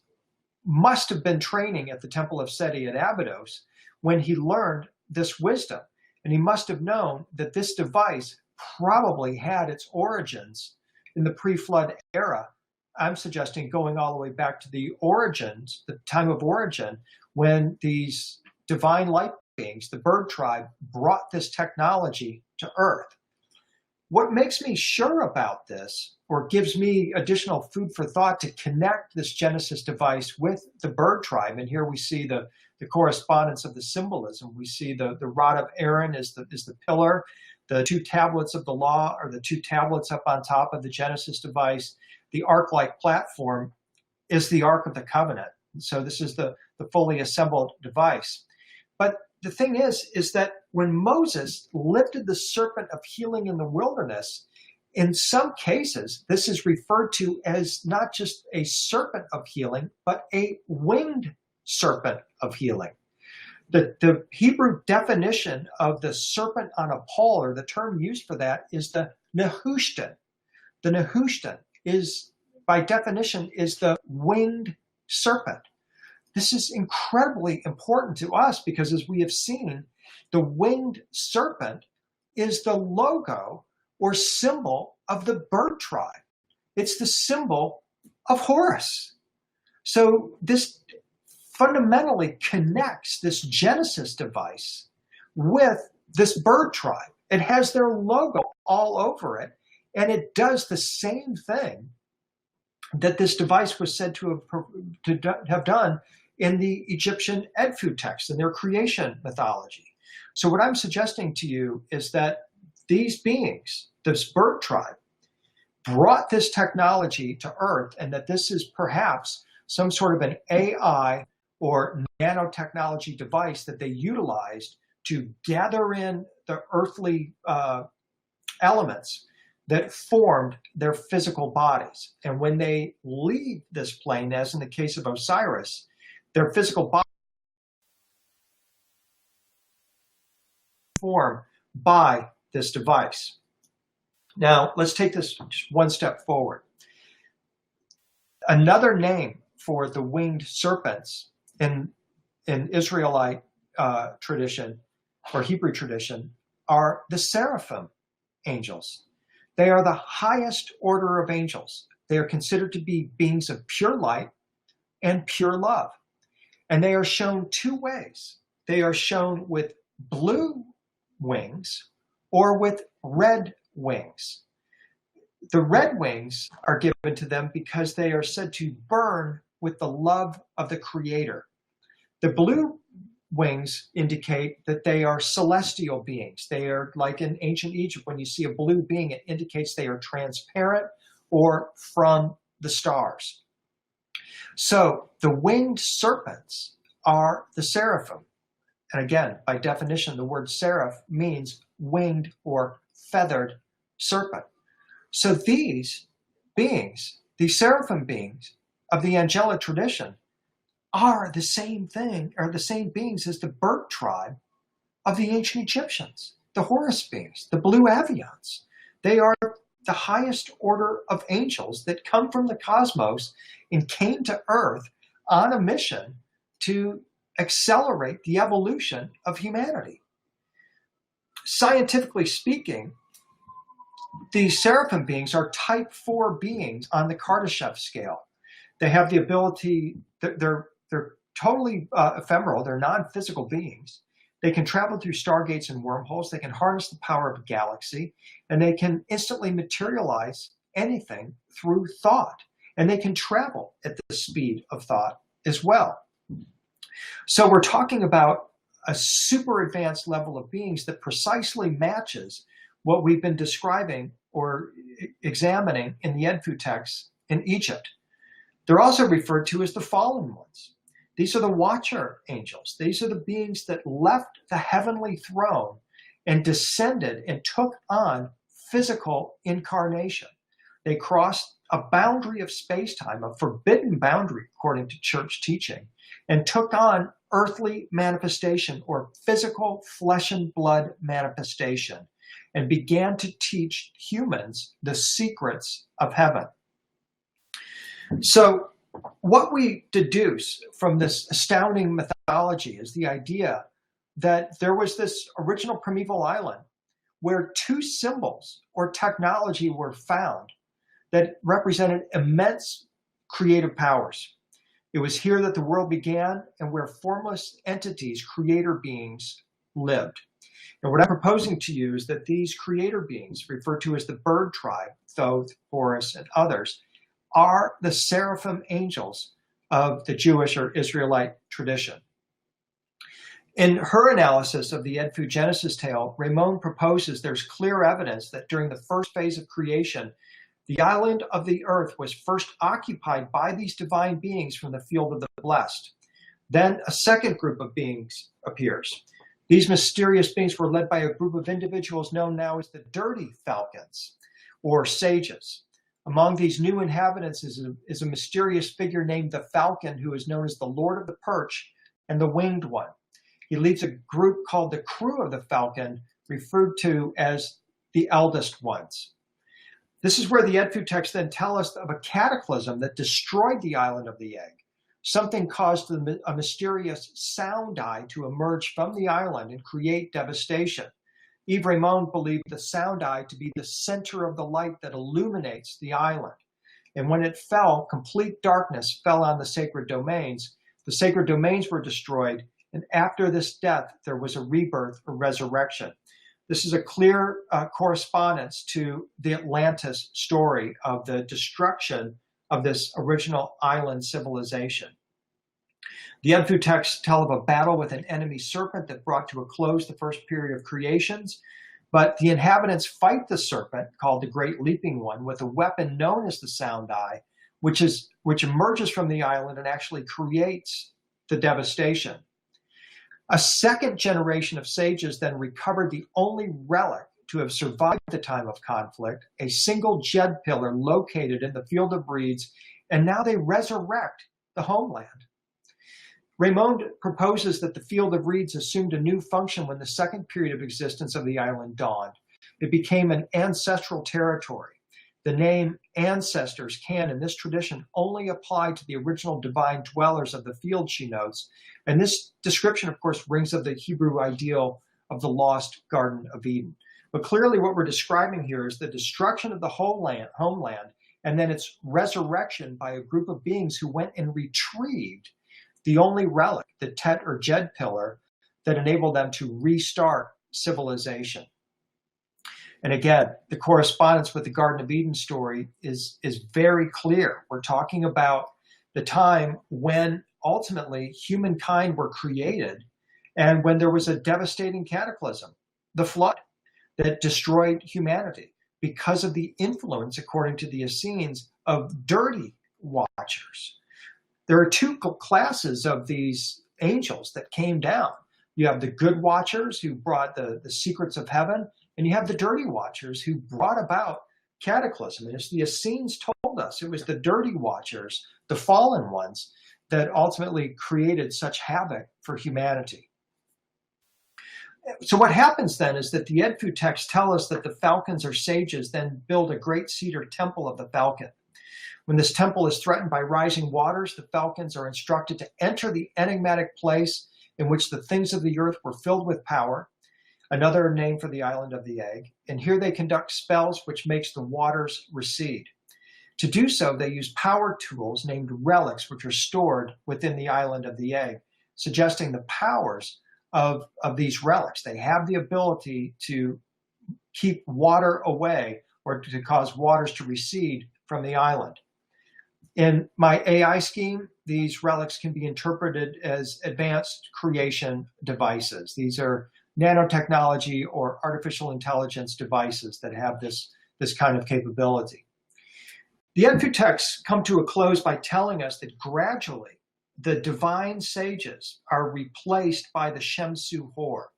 must have been training at the Temple of Seti at Abydos when he learned this wisdom. And he must have known that this device probably had its origins in the pre-flood era. I'm suggesting going all the way back to the origins, the time of origin, when these divine light beings, the bird tribe, brought this technology to Earth. What makes me sure about this, or gives me additional food for thought to connect this Genesis device with the bird tribe, and here we see the correspondence of the symbolism. We see the rod of Aaron is the pillar, the two tablets of the law are the two tablets up on top of the Genesis device. The ark-like platform is the Ark of the Covenant. So this is the fully assembled device. But the thing is that when Moses lifted the serpent of healing in the wilderness, in some cases, this is referred to as not just a serpent of healing, but a winged serpent of healing. The Hebrew definition of the serpent on a pole, or the term used for that, is the Nehushtan. The Nehushtan is, by definition, is the winged serpent. This is incredibly important to us because, as we have seen, the winged serpent is the logo or symbol of the bird tribe. It's the symbol of Horus. So this fundamentally connects this Genesis device with this bird tribe. It has their logo all over it, and it does the same thing that this device was said to have done in the Egyptian Edfu text, in their creation mythology. So what I'm suggesting to you is that these beings, this bird tribe, brought this technology to Earth, and that this is perhaps some sort of an AI or nanotechnology device that they utilized to gather in the earthly elements that formed their physical bodies. And when they leave this plane, as in the case of Osiris, their physical body formed by this device. Now, let's take this just one step forward. Another name for the winged serpents in Israelite tradition or Hebrew tradition are the seraphim angels. They are the highest order of angels. They are considered to be beings of pure light and pure love. And they are shown two ways. They are shown with blue wings or with red wings. The red wings are given to them because they are said to burn with the love of the Creator. The blue wings indicate that they are celestial beings. They are like in ancient Egypt, when you see a blue being, it indicates they are transparent or from the stars. So the winged serpents are the seraphim. And again, by definition, the word seraph means winged or feathered serpent. So these beings, these seraphim beings of the angelic tradition, are the same thing, or the same beings as the bird tribe of the ancient Egyptians, the Horus beings, the blue avians. They are the highest order of angels that come from the cosmos and came to Earth on a mission to accelerate the evolution of humanity. Scientifically speaking, these seraphim beings are type 4 beings on the Kardashev scale. They have the ability, they're totally ephemeral, they're non-physical beings. They can travel through stargates and wormholes, they can harness the power of a galaxy, and they can instantly materialize anything through thought. And they can travel at the speed of thought as well. So we're talking about a super advanced level of beings that precisely matches what we've been describing or examining in the Edfu texts in Egypt. They're also referred to as the fallen ones. These are the watcher angels. These are the beings that left the heavenly throne and descended and took on physical incarnation. They crossed a boundary of space-time, a forbidden boundary according to church teaching, and took on earthly manifestation or physical flesh and blood manifestation, and began to teach humans the secrets of heaven. So what we deduce from this astounding mythology is the idea that there was this original primeval island where two symbols or technology were found that represented immense creative powers. It was here that the world began and where formless entities, creator beings, lived. And what I'm proposing to you is that these creator beings, referred to as the bird tribe, Thoth, Horus, and others, are the seraphim angels of the Jewish or Israelite tradition. In her analysis of the Edfu Genesis tale, Ramon proposes there's clear evidence that during the first phase of creation, the island of the earth was first occupied by these divine beings from the field of the blessed. Then a second group of beings appears. These mysterious beings were led by a group of individuals known now as the dirty falcons or sages. Among these new inhabitants is a mysterious figure named the Falcon, who is known as the Lord of the Perch and the Winged One. He leads a group called the crew of the Falcon, referred to as the eldest ones. This is where the Edfu texts then tell us of a cataclysm that destroyed the island of the egg. Something caused a mysterious sound eye to emerge from the island and create devastation. Yves Raymond believed the sound eye to be the center of the light that illuminates the island. And when it fell, complete darkness fell on the sacred domains. The sacred domains were destroyed, and after this death, there was a rebirth or resurrection. This is a clear correspondence to the Atlantis story of the destruction of this original island civilization. The Edfu texts tell of a battle with an enemy serpent that brought to a close the first period of creations, but the inhabitants fight the serpent, called the Great Leaping One, with a weapon known as the Sound Eye, which emerges from the island and actually creates the devastation. A second generation of sages then recovered the only relic to have survived the time of conflict, a single jed pillar located in the field of reeds, and now they resurrect the homeland. Raymond proposes that the field of reeds assumed a new function when the second period of existence of the island dawned. It became an ancestral territory. The name ancestors can, in this tradition, only apply to the original divine dwellers of the field, she notes. And this description, of course, rings of the Hebrew ideal of the lost Garden of Eden. But clearly what we're describing here is the destruction of the homeland, and then its resurrection by a group of beings who went and retrieved the only relic, the Tet or Jed pillar, that enabled them to restart civilization. And again, the correspondence with the Garden of Eden story is very clear. We're talking about the time when ultimately humankind were created and when there was a devastating cataclysm, the flood that destroyed humanity because of the influence, according to the Essenes, of dirty watchers. There are two classes of these angels that came down. You have the good watchers who brought the secrets of heaven, and you have the dirty watchers who brought about cataclysm. And as the Essenes told us, it was the dirty watchers, the fallen ones, that ultimately created such havoc for humanity. So what happens then is that the Edfu texts tell us that the falcons or sages then build a great cedar temple of the falcon. When this temple is threatened by rising waters, the falcons are instructed to enter the enigmatic place in which the things of the earth were filled with power, another name for the island of the egg, and here they conduct spells which makes the waters recede. To do so, they use power tools named relics, which are stored within the island of the egg, suggesting the powers of these relics. They have the ability to keep water away or to cause waters to recede from the island. In my AI scheme, these relics can be interpreted as advanced creation devices. These are nanotechnology or artificial intelligence devices that have this kind of capability. The Edfu texts come to a close by telling us that gradually the divine sages are replaced by the Shemsu Hor,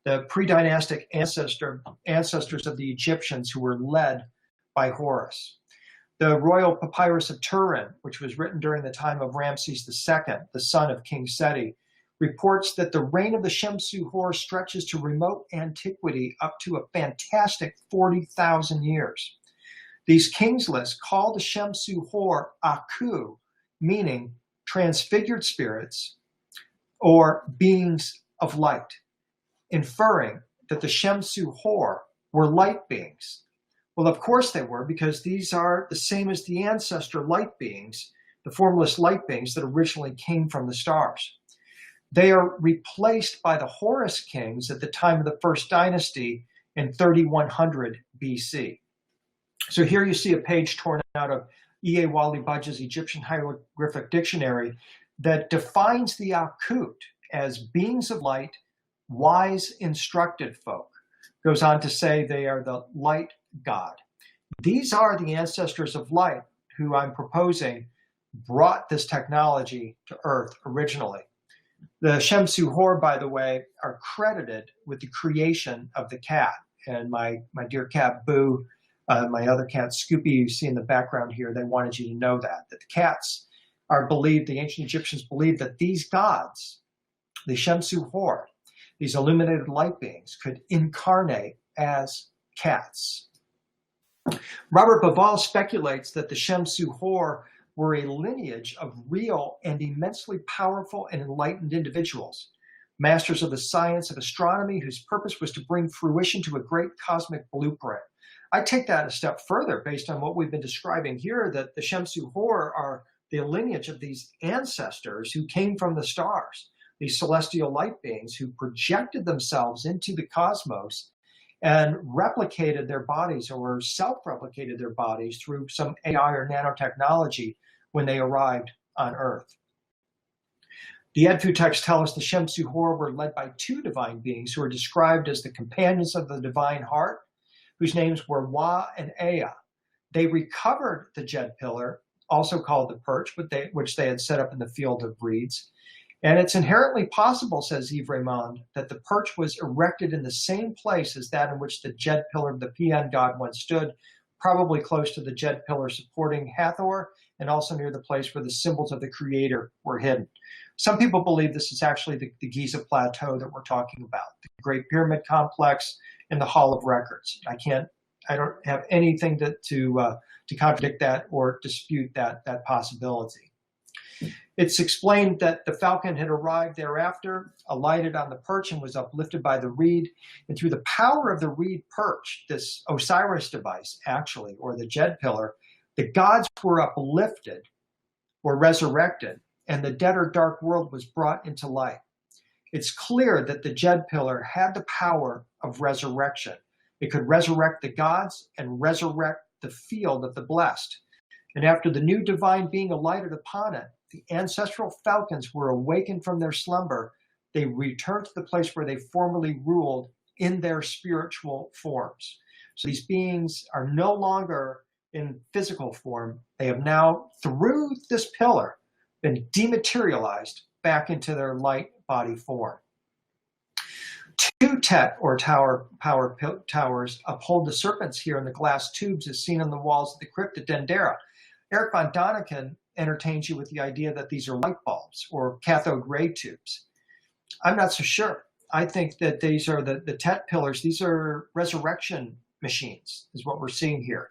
the pre-dynastic ancestors of the Egyptians who were led by Horus. The royal papyrus of Turin, which was written during the time of Ramses II, the son of King Seti, reports that the reign of the Shemsu Hor stretches to remote antiquity up to a fantastic 40,000 years. These kings lists call the Shemsu Hor Aku, meaning transfigured spirits or beings of light, inferring that the Shemsu Hor were light beings. Well, of course they were, because these are the same as the ancestor light beings, the formless light beings that originally came from the stars. They are replaced by the Horus kings at the time of the First Dynasty in 3100 BC. So here you see a page torn out of E.A. Wally Budge's Egyptian Hieroglyphic Dictionary that defines the Akut as beings of light, wise, instructed folk. Goes on to say they are the light god. These are the ancestors of light who I'm proposing brought this technology to Earth originally. The Shemsu Hor, by the way, are credited with the creation of the cat. And my dear cat, Boo, my other cat, Scoopy, you see in the background here, they wanted you to know that the cats are believed, the ancient Egyptians believed that these gods, the Shemsu Hor, these illuminated light beings, could incarnate as cats. Robert Bauval speculates that the Shemsu Hor were a lineage of real and immensely powerful and enlightened individuals, masters of the science of astronomy whose purpose was to bring fruition to a great cosmic blueprint. I take that a step further based on what we've been describing here, that the Shemsu Hor are the lineage of these ancestors who came from the stars, these celestial light beings who projected themselves into the cosmos and replicated their bodies or self-replicated their bodies through some AI or nanotechnology when they arrived on Earth. The Edfu texts tell us the Shemsu Hor were led by two divine beings who are described as the companions of the divine heart, whose names were Wa and Ea. They recovered the Jed pillar, also called the perch, which they had set up in the field of reeds. And it's inherently possible, says Yves Raymond, that the perch was erected in the same place as that in which the Jed pillar of the Peon god once stood, probably close to the Jed pillar supporting Hathor, and also near the place where the symbols of the creator were hidden. Some people believe this is actually the Giza Plateau that we're talking about, the Great Pyramid Complex and the Hall of Records. I don't have anything to contradict that or dispute that possibility. It's explained that the falcon had arrived thereafter, alighted on the perch, and was uplifted by the reed. And through the power of the reed perch, this Osiris device, actually, or the Jed pillar, the gods were uplifted or resurrected, and the dead or dark world was brought into light. It's clear that the Jed pillar had the power of resurrection. It could resurrect the gods and resurrect the field of the blessed. And after the new divine being alighted upon it, the ancestral falcons were awakened from their slumber. They returned to the place where they formerly ruled in their spiritual forms. So these beings are no longer in physical form. They have now, through this pillar, been dematerialized back into their light body form. Two TET or power towers uphold the serpents here in the glass tubes as seen on the walls of the crypt at Dendera. Eric von Daniken entertains you with the idea that these are light bulbs or cathode ray tubes. I'm not so sure. I think that these are the TET pillars. These are resurrection machines, is what we're seeing here.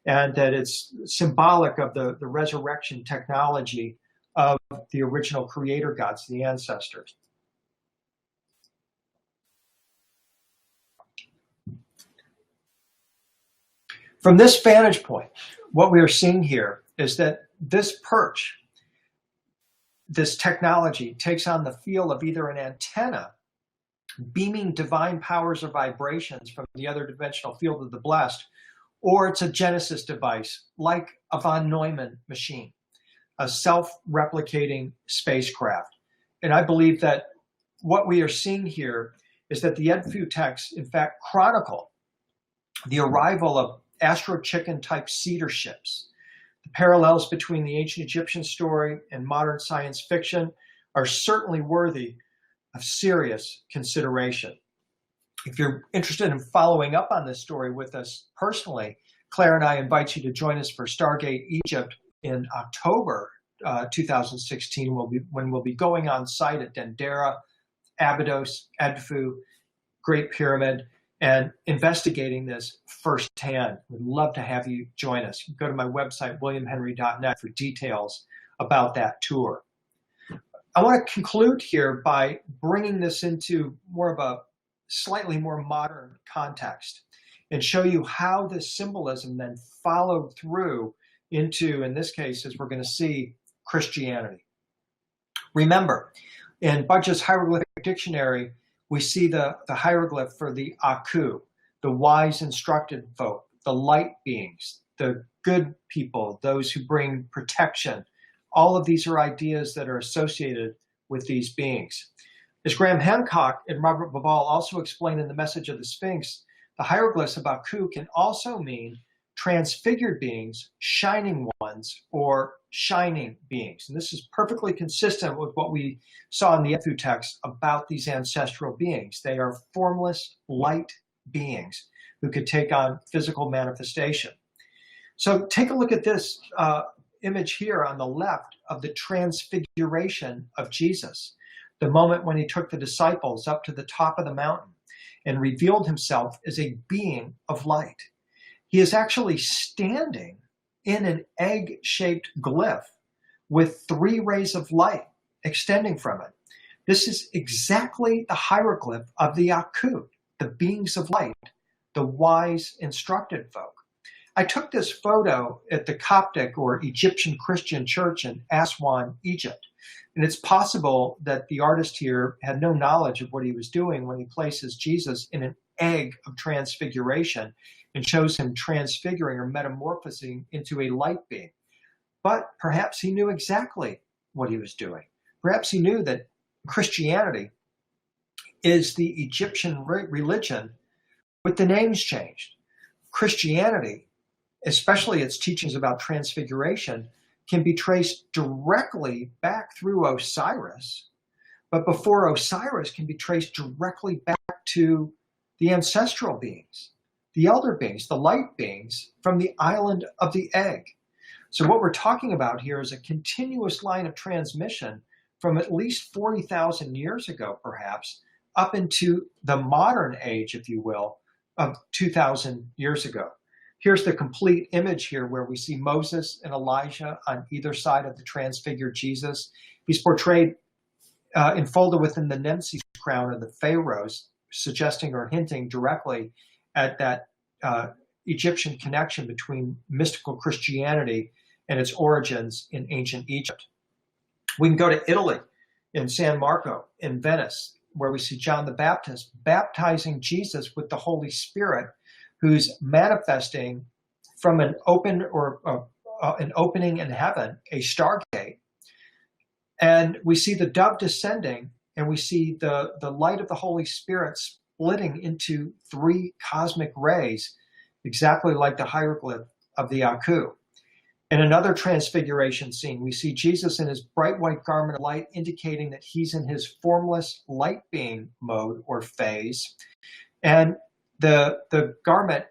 And that it's symbolic of the resurrection technology of the original creator gods, the ancestors. From this vantage point, what we are seeing here is that this perch, this technology, takes on the feel of either an antenna beaming divine powers or vibrations from the other dimensional field of the blessed, or it's a Genesis device like a von Neumann machine, a self-replicating spacecraft. And I believe that what we are seeing here is that the Edfu texts, in fact, chronicle the arrival of Astro Chicken type cedar ships. The parallels between the ancient Egyptian story and modern science fiction are certainly worthy of serious consideration. If you're interested in following up on this story with us personally, Claire and I invite you to join us for Stargate Egypt in October 2016, when we'll be going on site at Dendera, Abydos, Edfu, Great Pyramid, and investigating this firsthand. We'd love to have you join us. Go to my website, williamhenry.net, for details about that tour. I want to conclude here by bringing this into more of a slightly more modern context and show you how this symbolism then followed through into, in this case, as we're going to see, Christianity. Remember, in Budge's Hieroglyphic Dictionary, we see the hieroglyph for the Aku, the wise instructed folk, the light beings, the good people, those who bring protection. All of these are ideas that are associated with these beings. As Graham Hancock and Robert Bauval also explain in The Message of the Sphinx, the hieroglyphs of Aku can also mean transfigured beings, shining ones, or shining beings. And this is perfectly consistent with what we saw in the Edfu text about these ancestral beings. They are formless, light beings who could take on physical manifestation. So take a look at this image here on the left of the transfiguration of Jesus, the moment when he took the disciples up to the top of the mountain and revealed himself as a being of light. He is actually standing in an egg-shaped glyph with 3 rays of light extending from it. This is exactly the hieroglyph of the Aku, the beings of light, the wise instructed folk. I took this photo at the Coptic or Egyptian Christian church in Aswan, Egypt. And it's possible that the artist here had no knowledge of what he was doing when he places Jesus in an egg of transfiguration and shows him transfiguring or metamorphosing into a light being. But perhaps he knew exactly what he was doing. Perhaps he knew that Christianity is the Egyptian religion with the names changed. Christianity, especially its teachings about transfiguration, can be traced directly back through Osiris, but before Osiris can be traced directly back to the ancestral beings, the elder beings, the light beings from the island of the egg. So what we're talking about here is a continuous line of transmission from at least 40,000 years ago, perhaps, up into the modern age, if you will, of 2,000 years ago. Here's the complete image here where we see Moses and Elijah on either side of the transfigured Jesus. He's portrayed enfolded within the Nemesis crown of the pharaohs, suggesting or hinting directly at that Egyptian connection between mystical Christianity and its origins in ancient Egypt. We can go to Italy, in San Marco, in Venice, where we see John the Baptist baptizing Jesus with the Holy Spirit, who's manifesting from an open or an opening in heaven, a stargate. And we see the dove descending, and we see the light of the Holy Spirit splitting into 3 cosmic rays, exactly like the hieroglyph of the Aku. In another transfiguration scene, we see Jesus in his bright white garment of light, indicating that he's in his formless light being mode or phase. And the garment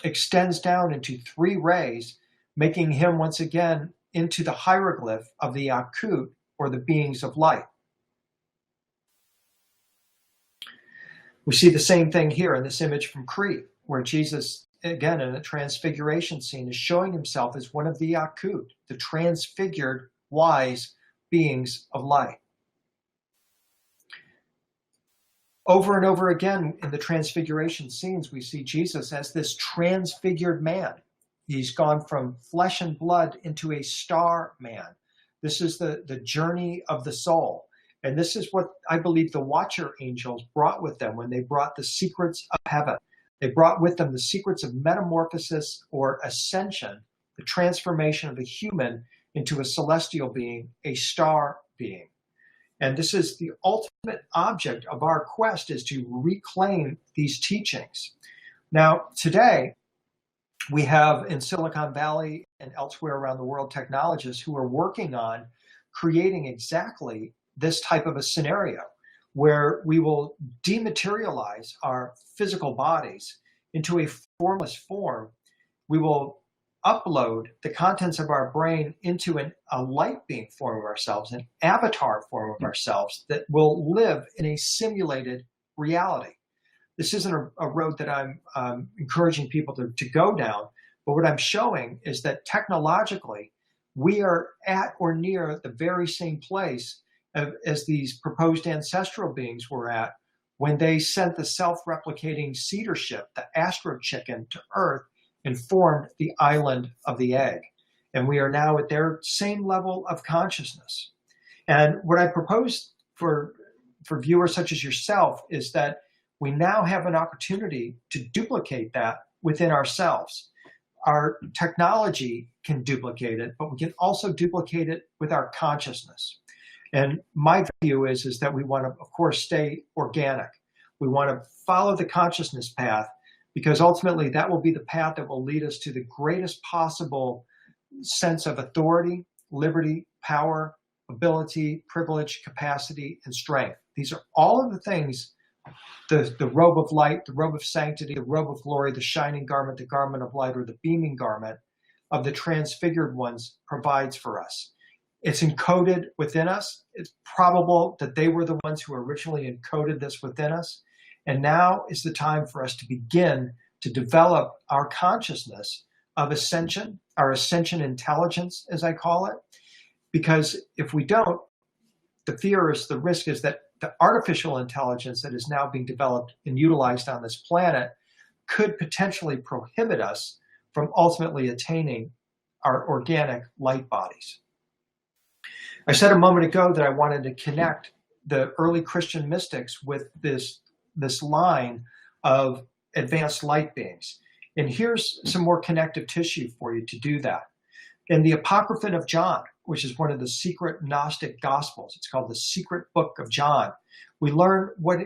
extends down into 3 rays, making him once again into the hieroglyph of the Akut, or the beings of light. We see the same thing here in this image from Crete, where Jesus, again in a transfiguration scene, is showing himself as one of the Akut, the transfigured wise beings of light. Over and over again in the transfiguration scenes, we see Jesus as this transfigured man. He's gone from flesh and blood into a star man. This is the journey of the soul. And this is what I believe the Watcher angels brought with them when they brought the secrets of heaven. They brought with them the secrets of metamorphosis or ascension, the transformation of a human into a celestial being, a star being. And this is the ultimate object of our quest, is to reclaim these teachings. Now, today, we have in Silicon Valley and elsewhere around the world technologists who are working on creating exactly this type of a scenario where we will dematerialize our physical bodies into a formless form. We will upload the contents of our brain into a light being form of ourselves, an avatar form of ourselves that will live in a simulated reality. This isn't a road that I'm encouraging people to go down, but what I'm showing is that technologically, we are at or near the very same place as these proposed ancestral beings were at when they sent the self-replicating cedar ship, the Astro Chicken, to Earth and formed the island of the egg. And we are now at their same level of consciousness. And what I propose for viewers such as yourself is that we now have an opportunity to duplicate that within ourselves. Our technology can duplicate it, but we can also duplicate it with our consciousness. And my view is that we want to, of course, stay organic. We want to follow the consciousness path, because ultimately that will be the path that will lead us to the greatest possible sense of authority, liberty, power, ability, privilege, capacity, and strength. These are all of the things the robe of light, the robe of sanctity, the robe of glory, the shining garment, the garment of light, or the beaming garment of the transfigured ones provides for us. It's encoded within us. It's probable that they were the ones who originally encoded this within us. And now is the time for us to begin to develop our consciousness of ascension, our ascension intelligence, as I call it. Because if we don't, the risk is that the artificial intelligence that is now being developed and utilized on this planet could potentially prohibit us from ultimately attaining our organic light bodies. I said a moment ago that I wanted to connect the early Christian mystics with this line of advanced light beings. And here's some more connective tissue for you to do that. In the Apocrypha of John, which is one of the secret Gnostic Gospels, it's called the Secret Book of John, we learn what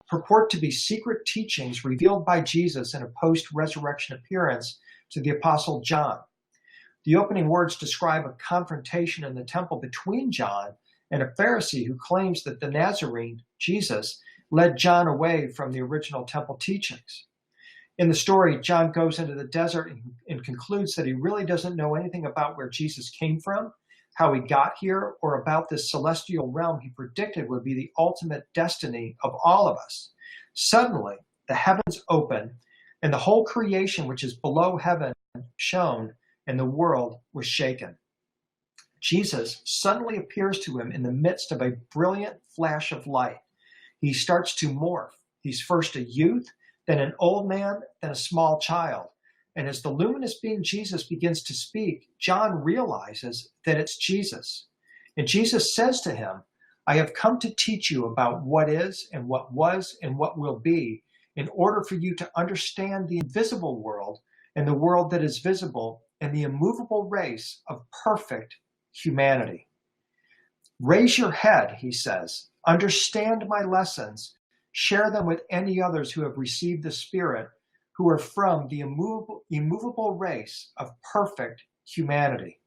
purport to be secret teachings revealed by Jesus in a post-resurrection appearance to the Apostle John. The opening words describe a confrontation in the temple between John and a Pharisee who claims that the Nazarene, Jesus, led John away from the original temple teachings. In the story, John goes into the desert and concludes that he really doesn't know anything about where Jesus came from, how he got here, or about this celestial realm he predicted would be the ultimate destiny of all of us. Suddenly, the heavens open, and the whole creation which is below heaven shone, and the world was shaken. Jesus suddenly appears to him in the midst of a brilliant flash of light. He starts to morph. He's first a youth, then an old man, then a small child. And as the luminous being Jesus begins to speak, John realizes that it's Jesus. And Jesus says to him, "I have come to teach you about what is and what was and what will be, in order for you to understand the invisible world and the world that is visible and the immovable race of perfect humanity. Raise your head," he says, "understand my lessons, share them with any others who have received the Spirit, who are from the immovable race of perfect humanity.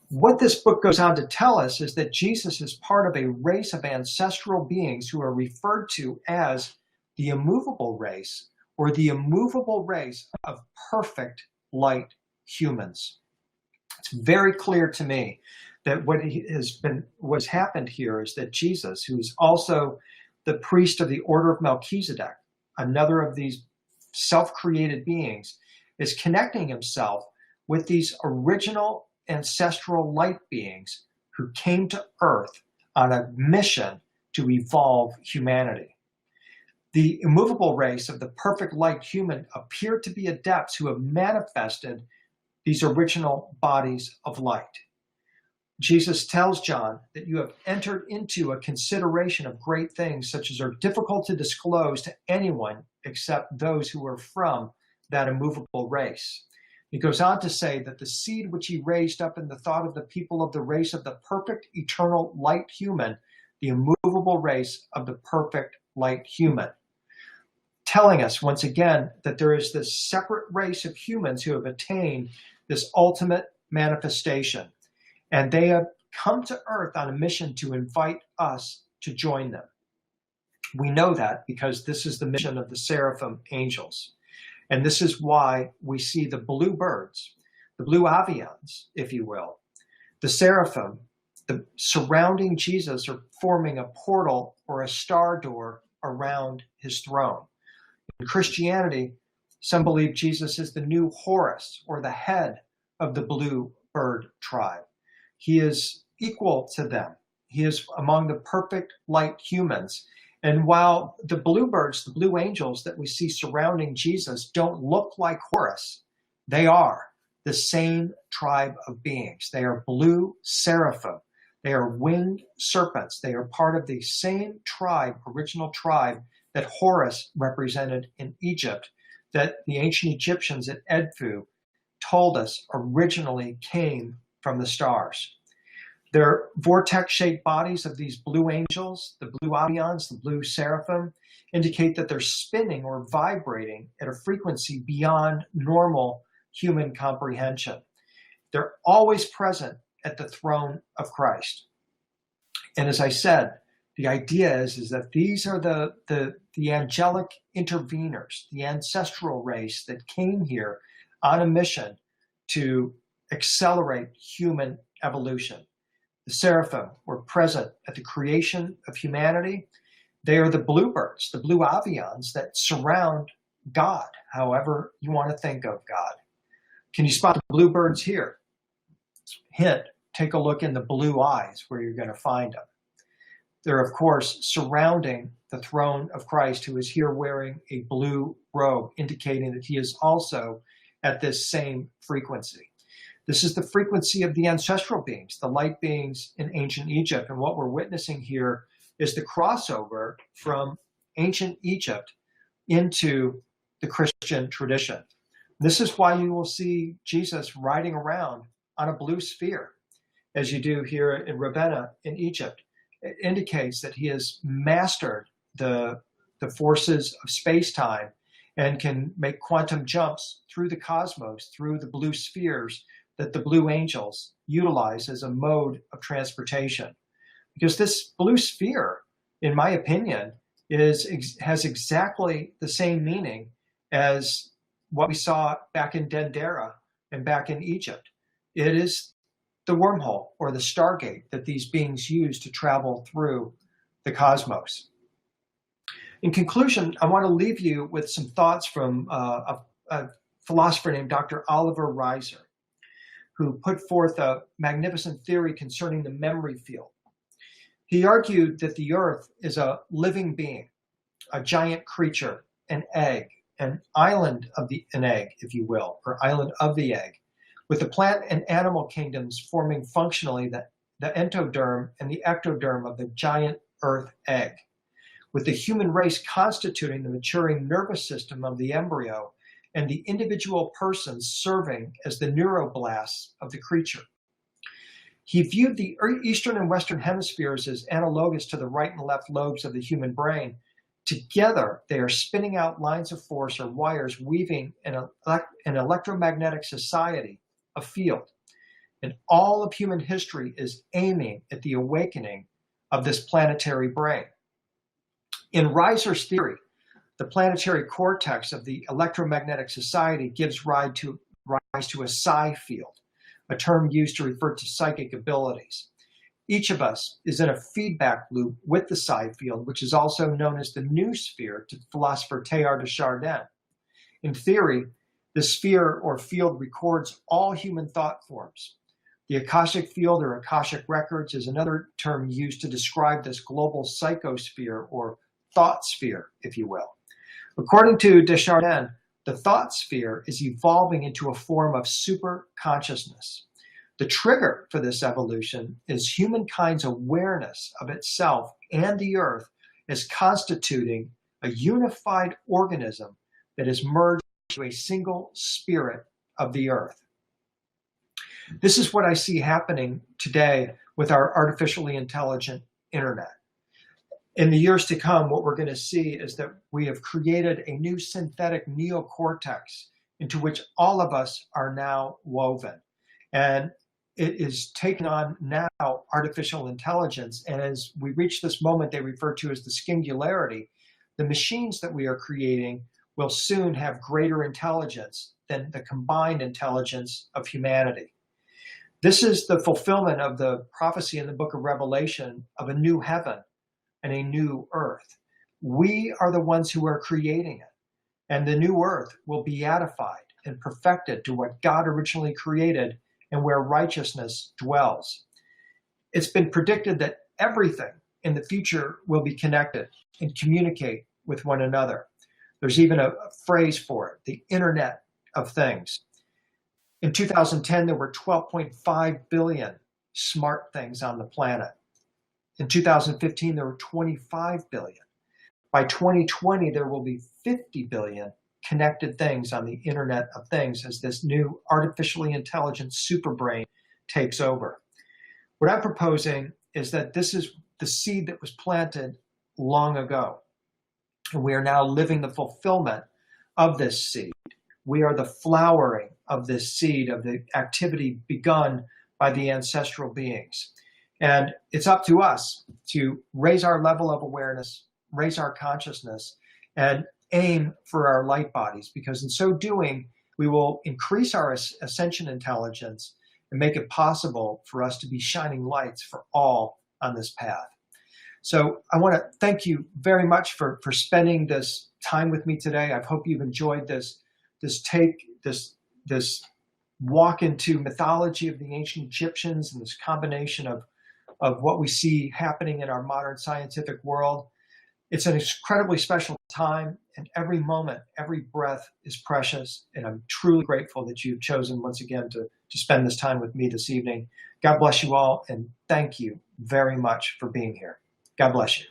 What this book goes on to tell us is that Jesus is part of a race of ancestral beings who are referred to as the immovable race, or the immovable race of perfect light humans. It's very clear to me that what's happened here is that Jesus, who is also the priest of the order of Melchizedek, another of these self-created beings, is connecting himself with these original ancestral light beings who came to Earth on a mission to evolve humanity. The immovable race of the perfect light human appear to be adepts who have manifested these original bodies of light. Jesus tells John that you have entered into a consideration of great things such as are difficult to disclose to anyone except those who are from that immovable race. He goes on to say that the seed which he raised up in the thought of the people of the race of the perfect eternal light human, the immovable race of the perfect light human, telling us once again that there is this separate race of humans who have attained this ultimate manifestation. And they have come to Earth on a mission to invite us to join them. We know that because this is the mission of the seraphim angels. And this is why we see the blue birds, the blue avians, if you will, the seraphim, the surrounding Jesus, are forming a portal or a star door around his throne. In Christianity, some believe Jesus is the new Horus, or the head of the blue bird tribe. He is equal to them. He is among the perfect light humans. And while the bluebirds, the blue angels that we see surrounding Jesus don't look like Horus, they are the same tribe of beings. They are blue seraphim. They are winged serpents. They are part of the same tribe, original tribe, that Horus represented in Egypt, that the ancient Egyptians at Edfu told us originally came from the stars. Their vortex-shaped bodies of these blue angels, the blue avians, the blue seraphim, indicate that they're spinning or vibrating at a frequency beyond normal human comprehension. They're always present at the throne of Christ. And as I said, the idea is that these are the angelic interveners, the ancestral race that came here on a mission to accelerate human evolution. The seraphim were present at the creation of humanity. They are the bluebirds, the blue avians that surround God, however you want to think of God. Can you spot the bluebirds here? Hint, take a look in the blue eyes where you're going to find them. They're, of course, surrounding the throne of Christ, who is here wearing a blue robe, indicating that he is also at this same frequency. This is the frequency of the ancestral beings, the light beings in ancient Egypt. And what we're witnessing here is the crossover from ancient Egypt into the Christian tradition. This is why you will see Jesus riding around on a blue sphere, as you do here in Ravenna in Egypt. It indicates that he has mastered the forces of space-time and can make quantum jumps through the cosmos, through the blue spheres that the blue angels utilize as a mode of transportation. Because this blue sphere, in my opinion, has exactly the same meaning as what we saw back in Dendera and back in Egypt. It is the wormhole or the stargate that these beings use to travel through the cosmos. In conclusion, I want to leave you with some thoughts from a philosopher named Dr. Oliver Reiser, who put forth a magnificent theory concerning the memory field. He argued that the Earth is a living being, a giant creature, an egg, an island of an egg, if you will, or island of the egg, with the plant and animal kingdoms forming functionally the entoderm and the ectoderm of the giant Earth egg, with the human race constituting the maturing nervous system of the embryo and the individual persons serving as the neuroblasts of the creature. He viewed the eastern and western hemispheres as analogous to the right and left lobes of the human brain. Together, they are spinning out lines of force or wires, weaving an electromagnetic society a field. And all of human history is aiming at the awakening of this planetary brain. In Reiser's theory, the planetary cortex of the electromagnetic society gives rise to a psi field, a term used to refer to psychic abilities. Each of us is in a feedback loop with the psi field, which is also known as the new sphere to philosopher Teilhard de Chardin. In theory, the sphere or field records all human thought forms. The Akashic field or Akashic records is another term used to describe this global psychosphere or thought sphere, if you will. According to de Chardin, the thought sphere is evolving into a form of super consciousness. The trigger for this evolution is humankind's awareness of itself and the earth as constituting a unified organism that is merged into a single spirit of the earth. This is what I see happening today with our artificially intelligent internet. In the years to come, what we're going to see is that we have created a new synthetic neocortex into which all of us are now woven. And it is taking on now artificial intelligence. And as we reach this moment they refer to as the singularity, the machines that we are creating will soon have greater intelligence than the combined intelligence of humanity. This is the fulfillment of the prophecy in the book of Revelation of a new heaven and a new earth. We are the ones who are creating it. And the new earth will be beatified and perfected to what God originally created and where righteousness dwells. It's been predicted that everything in the future will be connected and communicate with one another. There's even a phrase for it, the Internet of Things. In 2010, there were 12.5 billion smart things on the planet. In 2015, there were 25 billion. By 2020, there will be 50 billion connected things on the Internet of Things as this new artificially intelligent superbrain takes over. What I'm proposing is that this is the seed that was planted long ago. And we are now living the fulfillment of this seed. We are the flowering of this seed, of the activity begun by the ancestral beings. And it's up to us to raise our level of awareness, raise our consciousness, and aim for our light bodies, because in so doing, we will increase our ascension intelligence and make it possible for us to be shining lights for all on this path. So I want to thank you very much for spending this time with me today. I hope you've enjoyed this walk into mythology of the ancient Egyptians and this combination of what we see happening in our modern scientific world. It's an incredibly special time, and every moment, every breath is precious. And I'm truly grateful that you've chosen once again to spend this time with me this evening. God bless you all, and thank you very much for being here. God bless you.